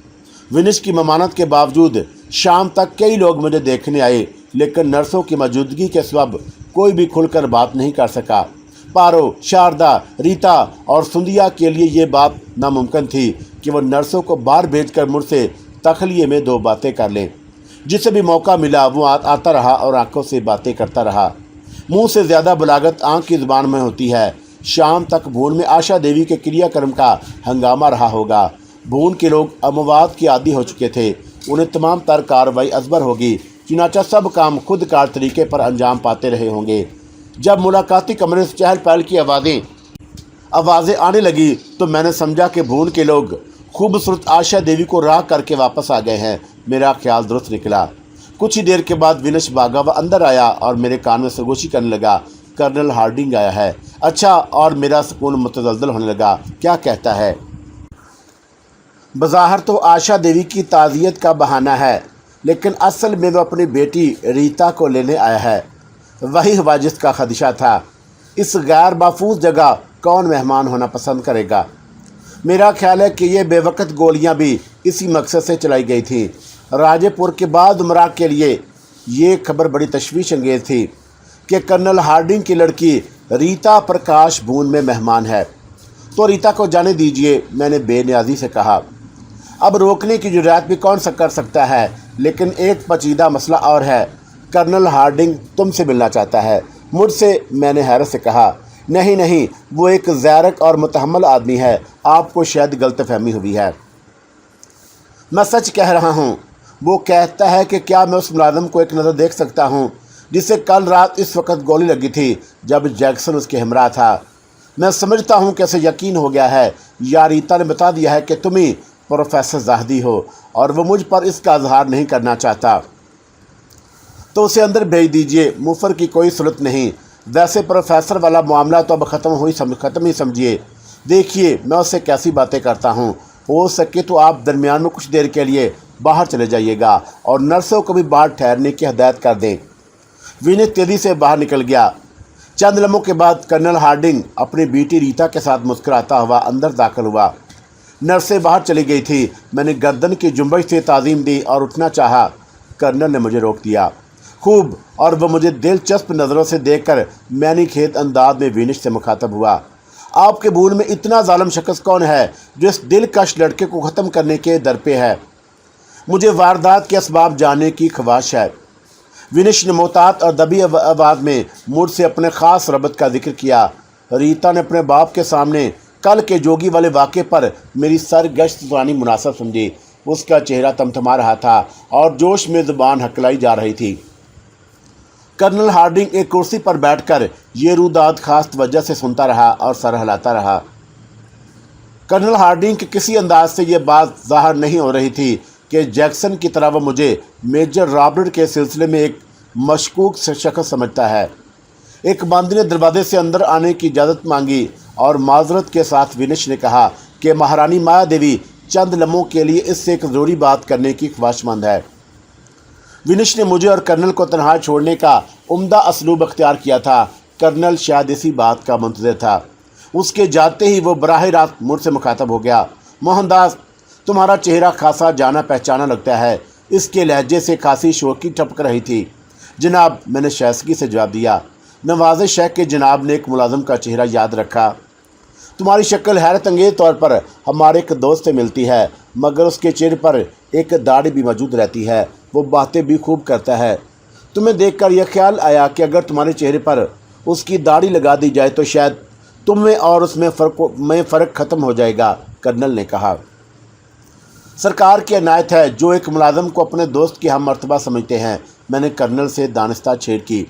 विनिश की ममानत के बावजूद शाम तक कई लोग मुझे देखने आए, लेकिन नर्सों की मौजूदगी के सबब कोई भी खुलकर बात नहीं कर सका। पारो, शारदा, रीता और सुंदिया के लिए ये बात नामुमकिन थी कि वो नर्सों को बाहर भेजकर मुझसे तखलिए में दो बातें कर लें। जिसे भी मौका मिला वो आता रहा और आंखों से बातें करता रहा। मुंह से ज़्यादा बलागत आंख की ज़ुबान में होती है। शाम तक भून में आशा देवी के क्रियाक्रम का हंगामा रहा होगा। भून के लोग अमवाद के आदी हो चुके थे। उन्हें तमाम तर कार्रवाई अजबर होगी। चुनाचा सब काम खुद कार तरीके पर अंजाम पाते रहे होंगे। जब मुलाकाती कमरे से चहल पहल की आवाज़ें आने लगी तो मैंने समझा कि भून के लोग खूबसूरत आशा देवी को राह करके वापस आ गए हैं। मेरा ख्याल दुरुस्त निकला। कुछ ही देर के बाद विनिश भागा व अंदर आया और मेरे कान में सरगोशी करने लगा। कर्नल हार्डिंग आया है। अच्छा, और मेरा सुकून मुतज़लज़ल होने लगा। क्या कहता है? बज़ाहिर तो आशा देवी की ताज़ियत का बहाना है, लेकिन असल में वो अपनी बेटी रीता को लेने आया है। वही हवाजिस का खदशा था। इस गैर महफूज जगह कौन मेहमान होना पसंद करेगा? मेरा ख्याल है कि ये बेवकत गोलियां भी इसी मकसद से चलाई गई थी। राजेपुर के बाद उमरा के लिए ये खबर बड़ी तशवीश अंगेज़ थी कि कर्नल हार्डिंग की लड़की रीता प्रकाश भून में मेहमान है। तो रीता को जाने दीजिए, मैंने बेनियाजी से कहा। अब रोकने की जुर्रत भी कौन सा कर सकता है, लेकिन एक पेचीदा मसला और है। कर्नल हार्डिंग तुमसे मिलना चाहता है। मुझसे? मैंने हैरत से कहा। नहीं, वो एक ज़ैरक और मुतहम्मल आदमी है। आपको शायद गलतफहमी हुई है। मैं सच कह रहा हूँ। वो कहता है कि क्या मैं उस मुलाजिम को एक नज़र देख सकता हूँ जिसे कल रात इस वक्त गोली लगी थी जब जैक्सन उसके हमरा था। मैं समझता हूँ कि उसे यकीन हो गया है या रीता ने बता दिया है कि तुम ही प्रोफेसर ज़ाहिदी हो और वो मुझ पर इसका इजहार नहीं करना चाहता। तो उसे अंदर भेज दीजिए। मुफर की कोई सूरत नहीं। वैसे प्रोफेसर वाला मामला तो अब ख़त्म ही समझिए। देखिए मैं उससे कैसी बातें करता हूँ। हो सके तो आप दरमियान में कुछ देर के लिए बाहर चले जाइएगा और नर्सों को भी बाहर ठहरने की हदायत कर दें। विनिश तेज़ी से बाहर निकल गया। चंद लम्हों के बाद कर्नल हार्डिंग अपनी बेटी रीता के साथ मुस्कुराता हुआ अंदर दाखिल हुआ। नर्सें बाहर चली गई थी। मैंने गर्दन की जुम्बश से ताज़ीम दी और उठना चाहा। कर्नल ने मुझे रोक दिया। खूब, और वह मुझे दिलचस्प नज़रों से देखकर मैंने खेत अंदाज में विनिश से मुखातब हुआ। आपके भूल में इतना जालिम शख्स कौन है जो इस दिलकश लड़के को ख़त्म करने के दर पे है? मुझे वारदात के असबाब जानने की ख्वाहिश है। विनिश ने मोहतात और दबी आवाज़ में मुझसे अपने ख़ास रबत का जिक्र किया। रीता ने अपने बाप के सामने कल के जोगी वाले वाक़े पर मेरी सरगश्त सुनानी मुनासिब समझी। उसका चेहरा तमतमा रहा था और जोश में ज़ुबान हकलाई जा रही थी। कर्नल हार्डिंग एक कुर्सी पर बैठकर ये रुदाद खास तवज्जो से सुनता रहा और सर हिलाता रहा। कर्नल हार्डिंग के किसी अंदाज से ये बात ज़ाहिर नहीं हो रही थी कि जैक्सन की तरह वह मुझे मेजर रॉबर्ट के सिलसिले में एक मशकूक शख्स समझता है। एक बंदी ने दरवाजे से अंदर आने की इजाज़त मांगी और माजरत के साथ विनिश ने कहा कि महारानी माया देवी चंद लम्हों के लिए इससे एक ज़रूरी बात करने की ख्वाहिशमंद है। विनिश ने मुझे और कर्नल को तन्हा छोड़ने का उम्दा असलूब अख्तियार किया था। कर्नल शायद इसी बात का मुंतज़िर था। उसके जाते ही वो बराह रास्त मुझसे मुखातब हो गया। मोहनदास, तुम्हारा चेहरा खासा जाना पहचाना लगता है। इसके लहजे से खासी शौकी टपक रही थी। जनाब, मैंने शाइस्तगी से जवाब दिया। नवाज़िश है कि जनाब ने एक मुलाजिम का चेहरा याद रखा। तुम्हारी शक्ल हैरत अंगेज़ तौर पर हमारे एक दोस्त से मिलती है, मगर उसके चेहरे पर एक दाढ़ी भी मौजूद रहती है। वो बातें भी खूब करता है। तुम्हें देखकर यह ख्याल आया कि अगर तुम्हारे चेहरे पर उसकी दाढ़ी लगा दी जाए तो शायद तुम्हें और उसमें फ़र्क ख़त्म हो जाएगा, कर्नल ने कहा। सरकार की अनायत है जो एक मुलाजिम को अपने दोस्त की हम मर्तबा समझते हैं। मैंने कर्नल से दानिस्ता छेड़ की।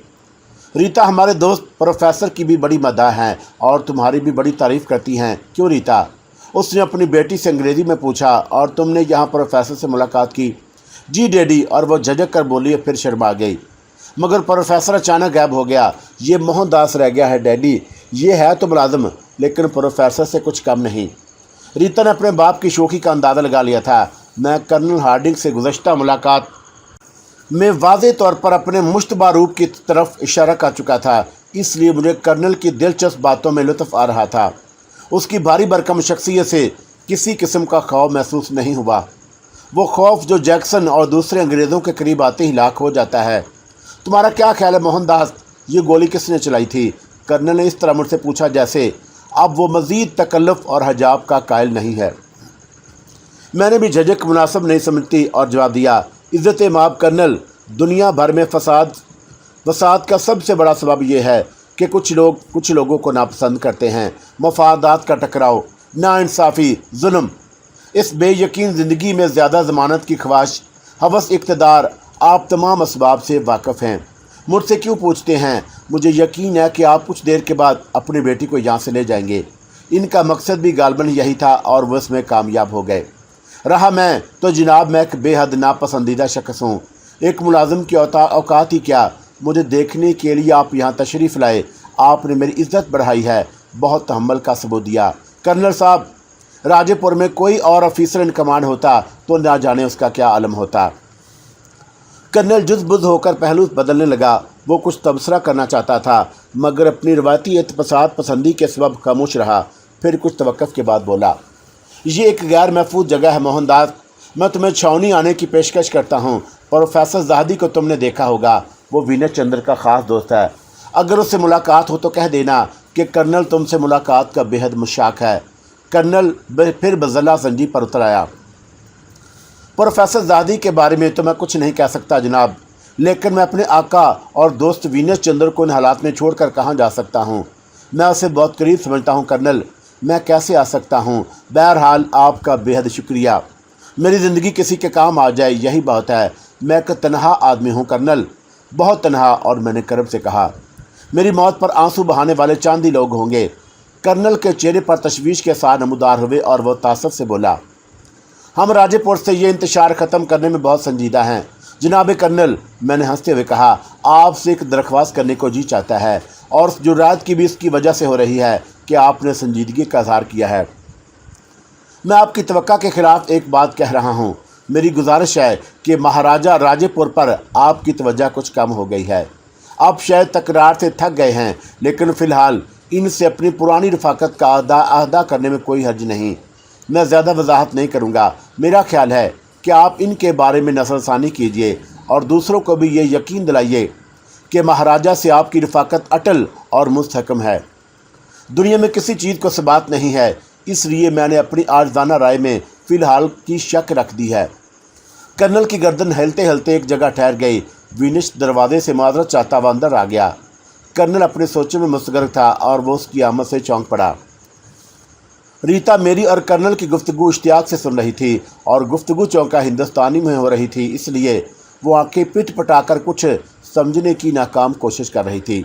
रीता हमारे दोस्त प्रोफेसर की भी बड़ी मदाह हैं और तुम्हारी भी बड़ी तारीफ़ करती हैं, क्यों रीता? उसने अपनी बेटी से अंग्रेज़ी में पूछा। और तुमने यहाँ प्रोफेसर से मुलाकात की? जी डैडी, और वो झिझक कर बोली, फिर शर्मा गई। मगर प्रोफेसर अचानक गायब हो गया। ये मोहनदास रह गया है डैडी। ये है तो मुलाजिम, लेकिन प्रोफेसर से कुछ कम नहीं। रीता ने अपने बाप की शोखी का अंदाज़ा लगा लिया था। मैं कर्नल हार्डिंग से गुज़श्ता मुलाकात में वाज़े तौर पर अपने मुश्तबा रूप की तरफ इशारा कर चुका था, इसलिए मुझे कर्नल की दिलचस्प बातों में लुत्फ़ आ रहा था। उसकी भारी भरकम शख्सियत से किसी किस्म का खौफ महसूस नहीं हुआ। वो खौफ जो जैक्सन और दूसरे अंग्रेज़ों के करीब आते ही लाख हो जाता है। तुम्हारा क्या ख्याल है मोहनदास, ये गोली किसने चलाई थी? कर्नल ने इस तरह मुझसे पूछा जैसे अब वो मज़ीद तकल्लुफ़ और हजाब का कायल नहीं है। मैंने भी झिझक मुनासिब नहीं समझती और जवाब दिया, इज़्ज़त माब कर्नल, दुनिया भर में फसाद का सबसे बड़ा सबब यह है कि कुछ लोगों को नापसंद करते हैं। मफादात का टकराव, नाइंसाफ़ी, जुल्म। इस बेयकीन ज़िंदगी में ज़्यादा ज़मानत की ख्वाहिश, हवस, इक़्तिदार, आप तमाम असबाब से वाकिफ़ हैं। मुझसे क्यों पूछते हैं? मुझे यकीन है कि आप कुछ देर के बाद अपनी बेटी को यहाँ से ले जाएंगे। इनका मकसद भी गालबन यही था और वह इसमें कामयाब हो गए। रहा मैं तो जनाब, मैं एक बेहद नापसंदीदा शख्स हूँ। एक मुलाजिम की औकात ही क्या, मुझे देखने के लिए आप यहाँ तशरीफ़ लाए। आपने मेरी इज़्ज़त बढ़ाई है, बहुत तहम्मुल का सबूत दिया। कर्नल साहब, राजेपुर में कोई और ऑफिसर इन कमांड होता तो ना जाने उसका क्या आलम होता। कर्नल जुज़बुज़ होकर पहलू बदलने लगा। वो कुछ तबसरा करना चाहता था, मगर अपनी रवायती एतपसाद पसंदी के सबब खामोश रहा। फिर कुछ तवक्कुफ़ के बाद बोला, ये एक गैर महफूज जगह है मोहनदास। मैं तुम्हें छावनी आने की पेशकश करता हूँ। प्रोफेसर ज़ाहदी को तुमने देखा होगा, वो विनय चंद्र का ख़ास दोस्त है। अगर उससे मुलाकात हो तो कह देना कि कर्नल तुमसे मुलाकात का बेहद मुशाक है। कर्नल फिर बज़ला संजी पर उतर आया। प्रोफेसर ज़ाहदी के बारे में तो मैं कुछ नहीं कह सकता जनाब, लेकिन मैं अपने आका और दोस्त विनय चंद्र को इन हालात में छोड़कर कहाँ जा सकता हूँ? मैं उसे बहुत करीब समझता हूँ कर्नल, मैं कैसे आ सकता हूँ? बहरहाल आपका बेहद शुक्रिया। मेरी ज़िंदगी किसी के काम आ जाए यही बात है। मैं एक तन्हा आदमी हूँ कर्नल, बहुत तन्हा। और मैंने करब से कहा, मेरी मौत पर आंसू बहाने वाले चांदी लोग होंगे। कर्नल के चेहरे पर तशवीश के साथ नमूदार हुए और वह तासुफ से बोला, हम राजेपुर से ये इंतशार ख़त्म करने में बहुत संजीदा हैं जनाब कर्नल। मैंने हंसते हुए कहा, आपसे एक दरख्वास्त करने को जी चाहता है और उस जुर्रात की भी इसकी वजह से हो रही है कि आपने संजीदगी का इज़हार किया है। मैं आपकी तवक्का के ख़िलाफ़ एक बात कह रहा हूँ। मेरी गुजारिश है कि महाराजा राजेपुर पर आपकी तवज्जो कुछ कम हो गई है। आप शायद तकरार से थक गए हैं, लेकिन फ़िलहाल इनसे अपनी पुरानी रफ़ाकत का अदा करने में कोई हर्ज नहीं। मैं ज़्यादा वजाहत नहीं करूँगा। मेरा ख्याल है कि आप इनके बारे में नज़रसानी कीजिए और दूसरों को भी ये यकीन दिलाइए कि महाराजा से आपकी रफ़ाकत अटल और मुस्तहकम है। दुनिया में किसी चीज़ को सबात नहीं है, इसलिए मैंने अपनी आर्ज़ाना राय में फ़िलहाल की शक रख दी है। कर्नल की गर्दन हिलते हिलते एक जगह ठहर गई। विनिश दरवाजे से माजरत चाहता हुआ अंदर आ गया। कर्नल अपने सोचों में मुस्तगरक था और वो उसकी आमद से चौंक पड़ा। रीता मेरी और कर्नल की गुफ्तगू इश्तियाक से सुन रही थी और गुफ्तगू चौंका हिंदुस्तानी में हो रही थी, इसलिए वो आंखें पिट पटाकर कुछ समझने की नाकाम कोशिश कर रही थी।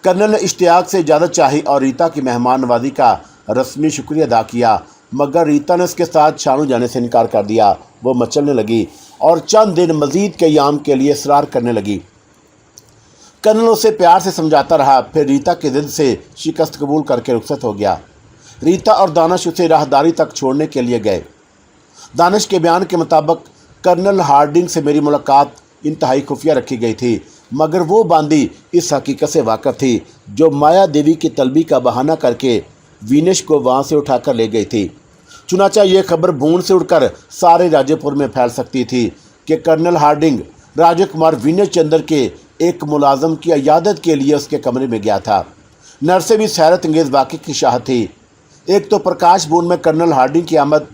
कर्नल ने इश्तियाक से इजाज़त चाही और रीता की मेहमान नवाजी का रस्मी शुक्रिया अदा किया, मगर रीता ने उसके साथ शानू जाने से इनकार कर दिया। वो मचलने लगी और चंद दिन मज़ीद क़याम के लिए इसरार करने लगी। कर्नल उसे प्यार से समझाता रहा, फिर रीता की ज़िद से शिकस्त कबूल करके रुखसत हो गया। रीता और दानिश उसे राहदारी तक छोड़ने के लिए गए। दानिश के बयान के मुताबिक कर्नल हार्डिंग से मेरी मुलाकात इंतहाई खुफिया रखी गई थी, मगर वो बांदी इस हकीकत से वाक़िफ़ थी जो माया देवी की तलबी का बहाना करके विनेश को वहाँ से उठाकर ले गई थी। चुनाचा ये खबर भून से उड़कर सारे राजेपुर में फैल सकती थी कि कर्नल हार्डिंग राजकुमार विनेश चंद्र के एक मुलाजम की इयादत के लिए उसके कमरे में गया था। नर्से भी इस हैरत अंगेज़ वाक़े की शाह थी। एक तो प्रकाश बून में कर्नल हार्डिंग की आमद,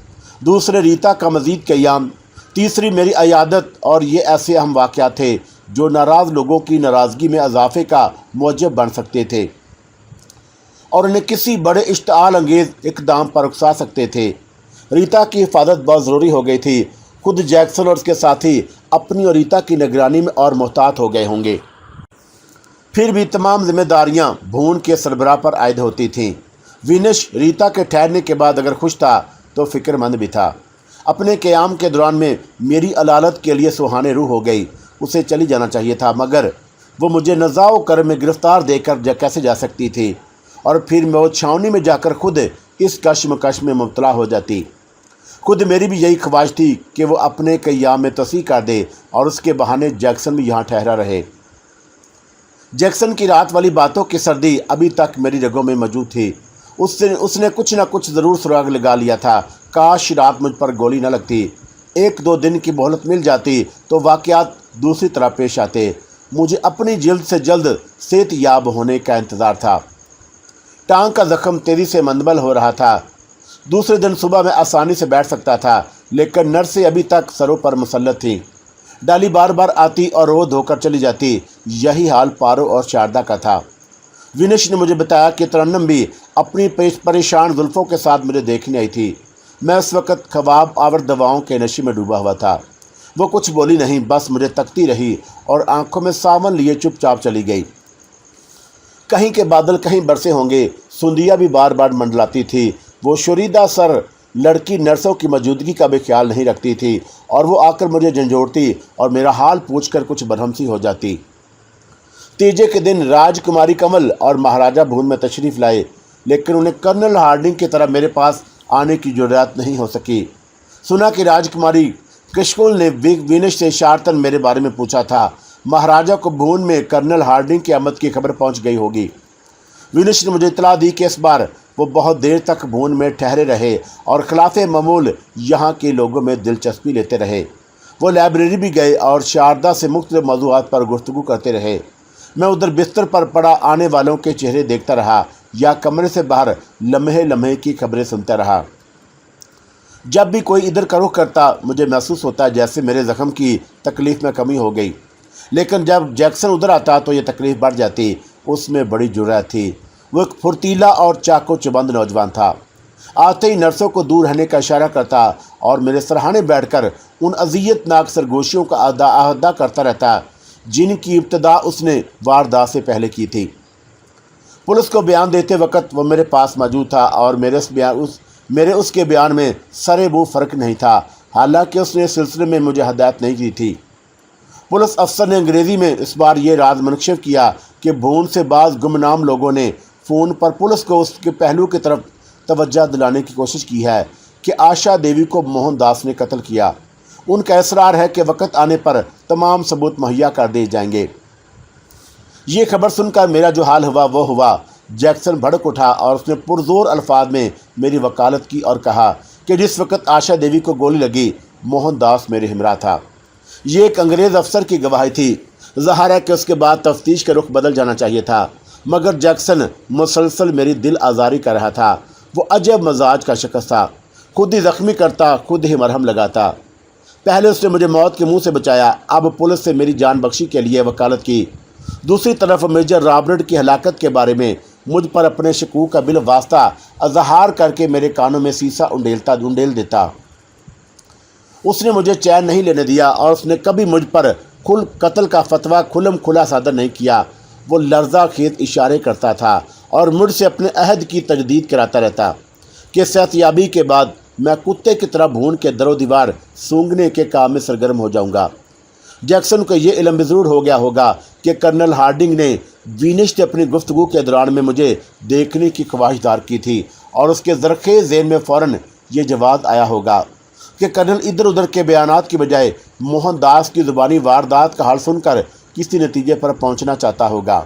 दूसरे रीता का मज़ीद क़याम, तीसरी मेरी इयादत, और ये ऐसे अहम वाक़यात थे जो नाराज़ लोगों की नाराज़गी में इजाफ़े का मूजब बन सकते थे और उन्हें किसी बड़े इश्तिआल अंगेज़ इक़दाम पर उकसा सकते थे। रीता की हिफाजत बहुत ज़रूरी हो गई थी। खुद जैक्सन और उसके साथी अपनी और रीता की निगरानी में और मोहतात हो गए होंगे। फिर भी तमाम जिम्मेदारियां भून के सरबराह पर आयद होती थीं। विनेश रीता के ठहरने के बाद अगर खुश था तो फ़िक्रमंद भी था। अपने क़याम के दौरान में मेरी अलालत के लिए सुहाने रूह हो गई। उसे चली जाना चाहिए था, मगर वो मुझे नज़ाओ कर में गिरफ़्तार देकर कैसे जा सकती थी, और फिर मैं वो छावनी में जाकर खुद इस कश्मकश में मुब्तला हो जाती। खुद मेरी भी यही ख्वाहिश थी कि वो अपने क़याम में तस्हीह कर दे और उसके बहाने जैक्सन भी यहाँ ठहरा रहे। जैक्सन की रात वाली बातों की सर्दी अभी तक मेरी रगों में मौजूद थी। उसने कुछ न कुछ ज़रूर सुराग लगा लिया था। काश रात मुझ पर गोली न लगती। एक दो दिन की मोहलत मिल जाती तो वाक़यात दूसरी तरह पेश आते। मुझे अपनी जल्द से जल्द सेहतयाब होने का इंतज़ार था। टांग का ज़ख्म तेज़ी से मंदमल हो रहा था। दूसरे दिन सुबह मैं आसानी से बैठ सकता था, लेकिन नर्सें अभी तक सरों पर मुसल्लत थीं। डाली बार बार आती और रो धोकर चली जाती। यही हाल पारो और शारदा का था। विनेश ने मुझे बताया कि तरन्नम भी अपनी परेशान जुल्फ़ों के साथ मुझे देखने आई थी। मैं उस वक़्त ख्वाब आवर दवाओं के नशे में डूबा हुआ था। वो कुछ बोली नहीं, बस मुझे तकती रही और आंखों में सावन लिए चुपचाप चली गई। कहीं के बादल कहीं बरसे होंगे। सुंदिया भी बार बार मंडलाती थी। वो शुरीदा सर लड़की नर्सों की मौजूदगी का भी ख्याल नहीं रखती थी और वो आकर मुझे झंझोड़ती और मेरा हाल पूछकर कुछ बरहमसी हो जाती। तीजे के दिन राजकुमारी कमल और महाराजा भून में तशरीफ़ लाए, लेकिन उन्हें कर्नल हार्डिंग की तरह मेरे पास आने की ज़रूरत नहीं हो सकी। सुना कि राजकुमारी कशकुल ने विनेश से शारतन मेरे बारे में पूछा था। महाराजा को भून में कर्नल हार्डिंग की आमद की खबर पहुंच गई होगी। विनेश ने मुझे इतला दी कि इस बार वो बहुत देर तक भून में ठहरे रहे और खिलाफ़े मामूल यहाँ के लोगों में दिलचस्पी लेते रहे। वो लाइब्रेरी भी गए और शारदा से मुख्तलिफ मौज़ूआत पर गुफ्तगू करते रहे। मैं उधर बिस्तर पर पड़ा आने वालों के चेहरे देखता रहा या कमरे से बाहर लम्हे लम्हे की खबरें सुनता रहा। जब भी कोई इधर का रुख करता मुझे महसूस होता जैसे मेरे ज़ख्म की तकलीफ़ में कमी हो गई, लेकिन जब जैक्सन उधर आता तो ये तकलीफ़ बढ़ जाती। उसमें बड़ी जुर्रत थी। वो एक फुर्तीला और चाको चबंद नौजवान था। आते ही नर्सों को दूर रहने का इशारा करता और मेरे सरहाने बैठकर उन अज़ियतनाक सरगोशियों का अहदा करता रहता जिनकी इब्तदा उसने वारदात से पहले की थी। पुलिस को बयान देते वक्त वो मेरे पास मौजूद था और मेरे उसके बयान में सरे वो फ़र्क नहीं था, हालांकि उसने इस सिलसिले में मुझे हदायत नहीं की थी। पुलिस अफसर ने अंग्रेज़ी में इस बार ये राज मनकशिफ किया कि भून से बाज़ गुमनाम लोगों ने फ़ोन पर पुलिस को उसके पहलू की तरफ तवज्जो दिलाने की कोशिश की है कि आशा देवी को मोहनदास ने कत्ल किया। उनका इसरार है कि वक़्त आने पर तमाम सबूत मुहैया कर दिए जाएंगे। ये खबर सुनकर मेरा जो हाल हुआ वो हुआ। जैक्सन भड़क उठा और उसने पुरजोर अल्फाज में मेरी वकालत की और कहा कि जिस वक़्त आशा देवी को गोली लगी मोहनदास मेरे हमरा था। ये एक अंग्रेज़ अफसर की गवाही थी। ज़ाहिर है कि उसके बाद तफ्तीश का रुख बदल जाना चाहिए था, मगर जैक्सन मुसलसल मेरी दिल आज़ारी कर रहा था। वो अजब मजाज का शख्स था। खुद ही ज़ख्मी करता, खुद ही मरहम लगाता। पहले उसने मुझे मौत के मुंह से बचाया, अब पुलिस से मेरी जान बख्शी के लिए वकालत की। दूसरी तरफ मेजर रॉबर्ट की हलाकत के बारे में मुझ पर अपने शकूक का बिल वास्ता अजहार करके मेरे कानों में सीसा उंडेल देता। उसने मुझे चैन नहीं लेने दिया और उसने कभी मुझ पर कत्ल का फतवा खुल्लम खुला सादर नहीं किया। वो लर्जा खेत इशारे करता था और मुझसे अपने अहद की तजदीद कराता रहता कि सेहतयाबी के बाद मैं कुत्ते की तरह भून के दरो दीवार सूंघने के काम में सरगर्म हो जाऊंगा। जैक्सन को यह इल्म भी ज़रूर हो गया होगा कि कर्नल हार्डिंग ने विनिश से अपनी गुफ्तगू के दौरान में मुझे देखने की ख्वाहिशदार की थी और उसके ज़रख़े ज़हन में फ़ौरन ये जवाब आया होगा कि कर्नल इधर उधर के बयानात की बजाय मोहनदास की ज़ुबानी वारदात का हाल सुनकर किसी नतीजे पर पहुंचना चाहता होगा।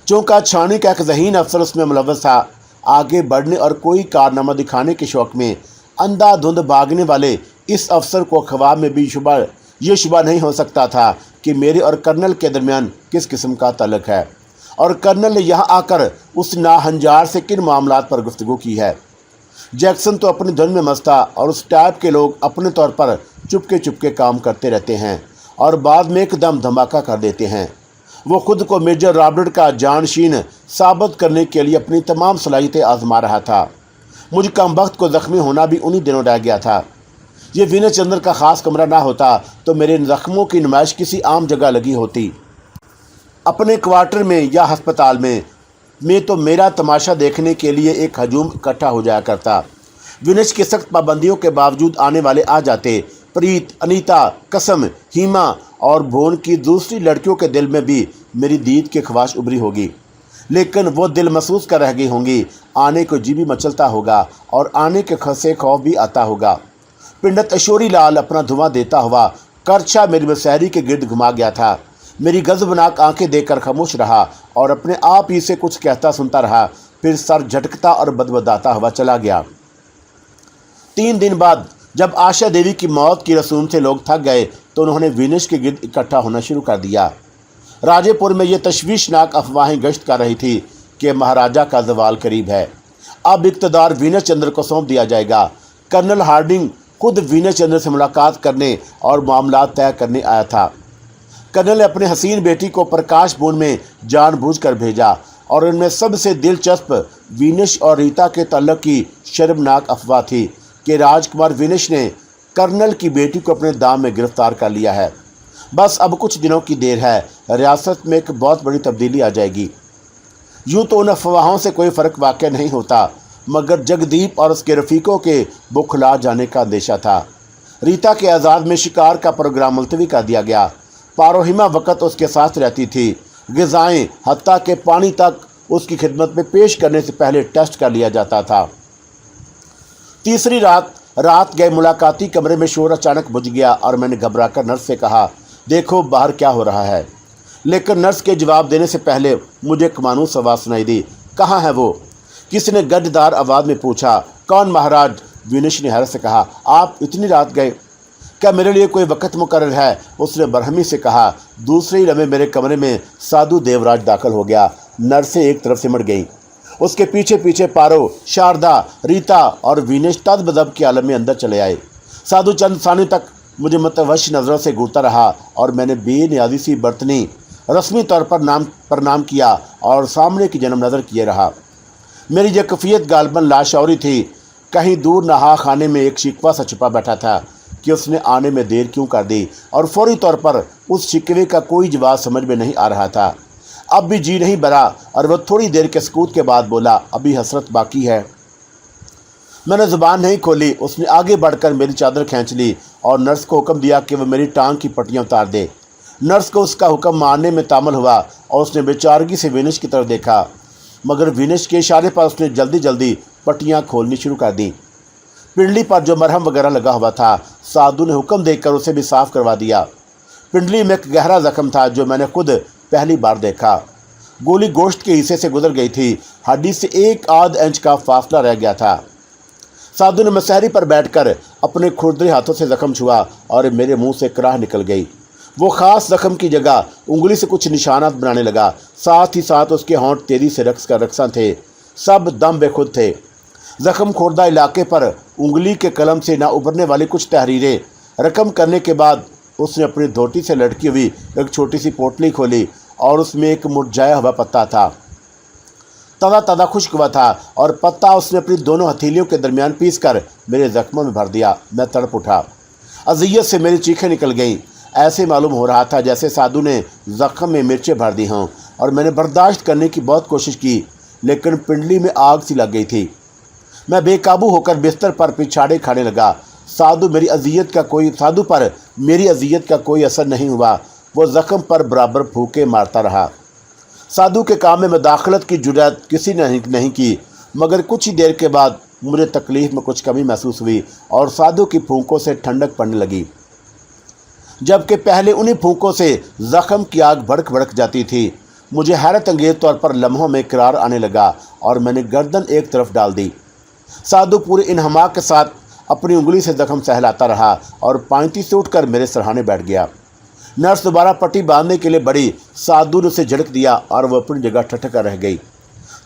चौंका छानी का एक ज़हीन अफसर उसमें मुलव्वस था। आगे बढ़ने और कोई कारनामा दिखाने के शौक़ में अंधाधुंध भागने वाले इस अफसर को ख्वाब में भी ये शुबा नहीं हो सकता था कि मेरे और कर्नल के दरमियान किस किस्म का तल्लुक़ है और कर्नल ने यहाँ आकर उस नाहंजार से किन मामलात पर गुफ्तगू की है। जैक्सन तो अपनी धुन में मस्त था और उस टाइप के लोग अपने तौर पर चुपके काम करते रहते हैं और बाद में एकदम धमाका कर देते हैं। वो खुद को मेजर रॉबर्ट का जानशीन साबित करने के लिए अपनी तमाम सलाहियतें आजमा रहा था। मुझ कमबख्त को ज़ख्मी होना भी उन्हीं दिनों रह गया था। ये विनय चंद्र का ख़ास कमरा ना होता तो मेरे ज़ख्मों की नुमाइश किसी आम जगह लगी होती, अपने क्वार्टर में या हस्पताल में तो मेरा तमाशा देखने के लिए एक हजूम इकट्ठा हो जाया करता। विनय की सख्त पाबंदियों के बावजूद आने वाले आ जाते। प्रीत, अनीता, कसम, हीमा और भोन की दूसरी लड़कियों के दिल में भी मेरी दीद की ख्वाहिश उभरी होगी, लेकिन वो दिल महसूस कर रह गई होंगी। आने को जी भी मचलता होगा और आने के से खौफ भी आता होगा। पिंडत अशोरी लाल अपना धुआं देता हुआ करछा मेरी मसहरी के गिर्द घुमा गया था। मेरी गज़बनाक आंखें देखकर खामोश रहा और अपने आप ही से कुछ कहता सुनता रहा, फिर सर झटकता और बदबदाता हुआ चला गया। 3 दिन बाद जब आशा देवी की मौत की रसूम से लोग थक गए तो उन्होंने विनिश के गिर्द इकट्ठा होना शुरू कर दिया। राजेपुर में ये तशवीशनाक अफवाहें गश्त कर रही थी कि महाराजा का जवाल करीब है, अब इक़्तिदार विनय चंद्र को सौंप दिया जाएगा। कर्नल हार्डिंग खुद विनय चंद्र से मुलाकात करने और मामला तय करने आया था। कर्नल ने अपने हसीन बेटी को प्रकाश भवन में जानबूझकर भेजा और उनमें सबसे दिलचस्प विनिश और रीता के तल्लुक़ की शर्मनाक अफवाह थी कि राजकुमार विनिश ने कर्नल की बेटी को अपने दाम में गिरफ्तार कर लिया है। बस अब कुछ दिनों की देर है, रियासत में एक बहुत बड़ी तब्दीली आ जाएगी। यूँ तो उन अफवाहों से कोई फ़र्क वाक़ नहीं होता, मगर जगदीप और उसके रफ़ीकों के बुखला जाने का अंदेशा था। रीता के आज़ाद में शिकार का प्रोग्राम मुलतवी कर दिया गया। पारोहिमा वक़्त उसके साथ रहती थी। ग़िज़ाएँ हत्ता के पानी तक उसकी खिदमत में पेश करने से पहले टेस्ट कर लिया जाता था। तीसरी रात गए मुलाकाती कमरे में शोर अचानक बुझ गया और मैंने घबराकर नर्स से कहा, देखो बाहर क्या हो रहा है। लेकिन नर्स के जवाब देने से पहले मुझे एक मानूस आवाज़ सुनाई दी, कहाँ है वो? किसी ने गद्दार आवाज़ में पूछा। कौन महाराज? विनिश ने हैरत से कहा, आप इतनी रात गए, क्या मेरे लिए कोई वक़्त मुकर्रर है? उसने बरहमी से कहा। दूसरे ही लम्हे मेरे कमरे में साधु देवराज दाखिल हो गया। नर्सें एक तरफ सिमट गईं, उसके पीछे पीछे पारो, शारदा, रीता और विनिश तदबदब के आलम में अंदर चले आए। साधु चंद सानी तक मुझे मतवश नज़रों से घूरता रहा और मैंने बेनियाजी सी बर्तनी रस्मी तौर पर प्रणाम किया और सामने की जन्म नज़र किए रहा। मेरी यह कफ़ियत गालबन लाशौरी थी। कहीं दूर नहा खाने में एक शिकवा सा छुपा बैठा था कि उसने आने में देर क्यों कर दी और फौरी तौर पर उस शिकवे का कोई जवाब समझ में नहीं आ रहा था। अब भी जी नहीं भरा और वह थोड़ी देर के सकूत के बाद बोला, अभी हसरत बाकी है। मैंने ज़ुबान नहीं खोली। उसने आगे बढ़कर मेरी चादर खींच ली और नर्स को हुक्म दिया कि वह मेरी टांग की पट्टियाँ उतार दे। नर्स को उसका हुक्म मानने में तामल हुआ और उसने बेचारगी से विनिश की तरफ देखा, मगर विनिश के इशारे पर उसने जल्दी पट्टियाँ खोलनी शुरू कर दी। पिंडली पर जो मरहम वगैरह लगा हुआ था, साधु ने हुक्म देकर उसे भी साफ़ करवा दिया। पिंडली में एक गहरा ज़ख्म था जो मैंने खुद पहली बार देखा। गोली गोश्त के हिस्से से गुजर गई थी, हड्डी से 1 इंच का फासला रह गया था। साधु ने मसहरी पर बैठकर अपने खुरदरे हाथों से ज़ख्म छुआ और मेरे मुंह से कराह निकल गई। वो ख़ास ज़ख्म की जगह उंगली से कुछ निशानात बनाने लगा। साथ ही साथ उसके होंठ तेज़ी से रक्सा थे, सब दम बेखुद थे। ज़ख्म खोरदा इलाके पर उंगली के कलम से ना उभरने वाली कुछ तहरीरें रकम करने के बाद उसने अपनी धोती से लटकी हुई एक छोटी सी पोटली खोली और उसमें एक मुरझाया हुआ पत्ता था। ताज़ा ताज़ा खुश्क हुआ था और पत्ता उसने अपनी दोनों हथेलियों के दरमियान पीस कर मेरे जख्मों में भर दिया। मैं तड़प उठा। अज़ियत से मेरी चीखें निकल गईं। ऐसे मालूम हो रहा था जैसे साधु ने जख्म में मिर्चें भर दी हों। और मैंने बर्दाश्त करने की बहुत कोशिश की, लेकिन पिंडली में आग सी लग गई थी। मैं बेकाबू होकर बिस्तर पर पिछाड़े खाने लगा। साधु पर मेरी अजियत का कोई असर नहीं हुआ। वो जख्म पर बराबर फूके मारता रहा। साधु के काम में मुदाखलत की जुर्रत किसी ने नहीं की, मगर कुछ ही देर के बाद मुझे तकलीफ में कुछ कमी महसूस हुई और साधु की फूंकों से ठंडक पड़ने लगी, जबकि पहले उन्हीं फूंकों से जख्म की आग भड़क भड़क जाती थी। मुझे हैरत अंगेज तौर पर लम्हों में करार आने लगा और मैंने गर्दन एक तरफ डाल दी। साधु पूरे इन्हमाक के साथ अपनी उंगली से जख्म सहलाता रहा और पांति से उठकर मेरे सरहाने बैठ गया। नर्स दोबारा पट्टी बांधने के लिए बढ़ी। साधु ने उसे झटक दिया और वह अपनी जगह ठिठक रह गई।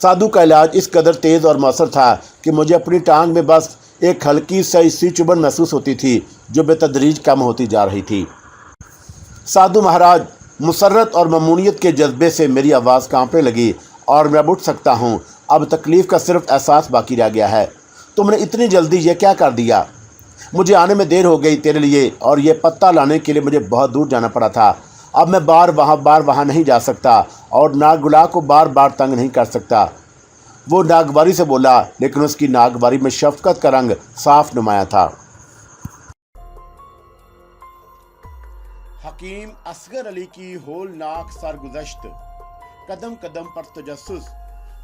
साधु का इलाज इस कदर तेज़ और मौसर था कि मुझे अपनी टांग में बस एक हल्की सी चुभन महसूस होती थी, जो बेतदरीज कम होती जा रही थी। साधु महाराज, मुसर्रत और ममनूनियत के जज्बे से मेरी आवाज़ कांपने लगी और मैं अब उठ सकता हूँ। अब तकलीफ़ का सिर्फ एहसास बाकी रह गया है। तुमने इतनी जल्दी ये क्या कर दिया? मुझे आने में देर हो गई तेरे लिए, और ये पत्ता लाने के लिए मुझे बहुत दूर जाना पड़ा था। अब मैं बार वहाँ नहीं जा सकता और नागुला को बार बार तंग नहीं कर सकता। वो नागवारी से बोला, लेकिन उसकी नागवारी में शफकत का रंग साफ नुमाया था। हकीम असगर अली की होलनाक सरगुज़श्त, कदम कदम पर तजस्सुस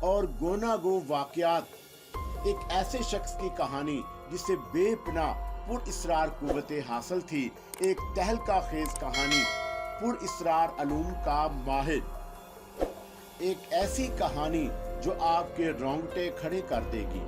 और गोना गो वाक़यात, एक ऐसे शख्स की कहानी जिसे बेपना पुर इसरार कुव्वते हासिल थी, एक तहलका खेज कहानी पुर इसरार अलूम का माहिर, एक ऐसी कहानी जो आपके रोंगटे खड़े कर देगी।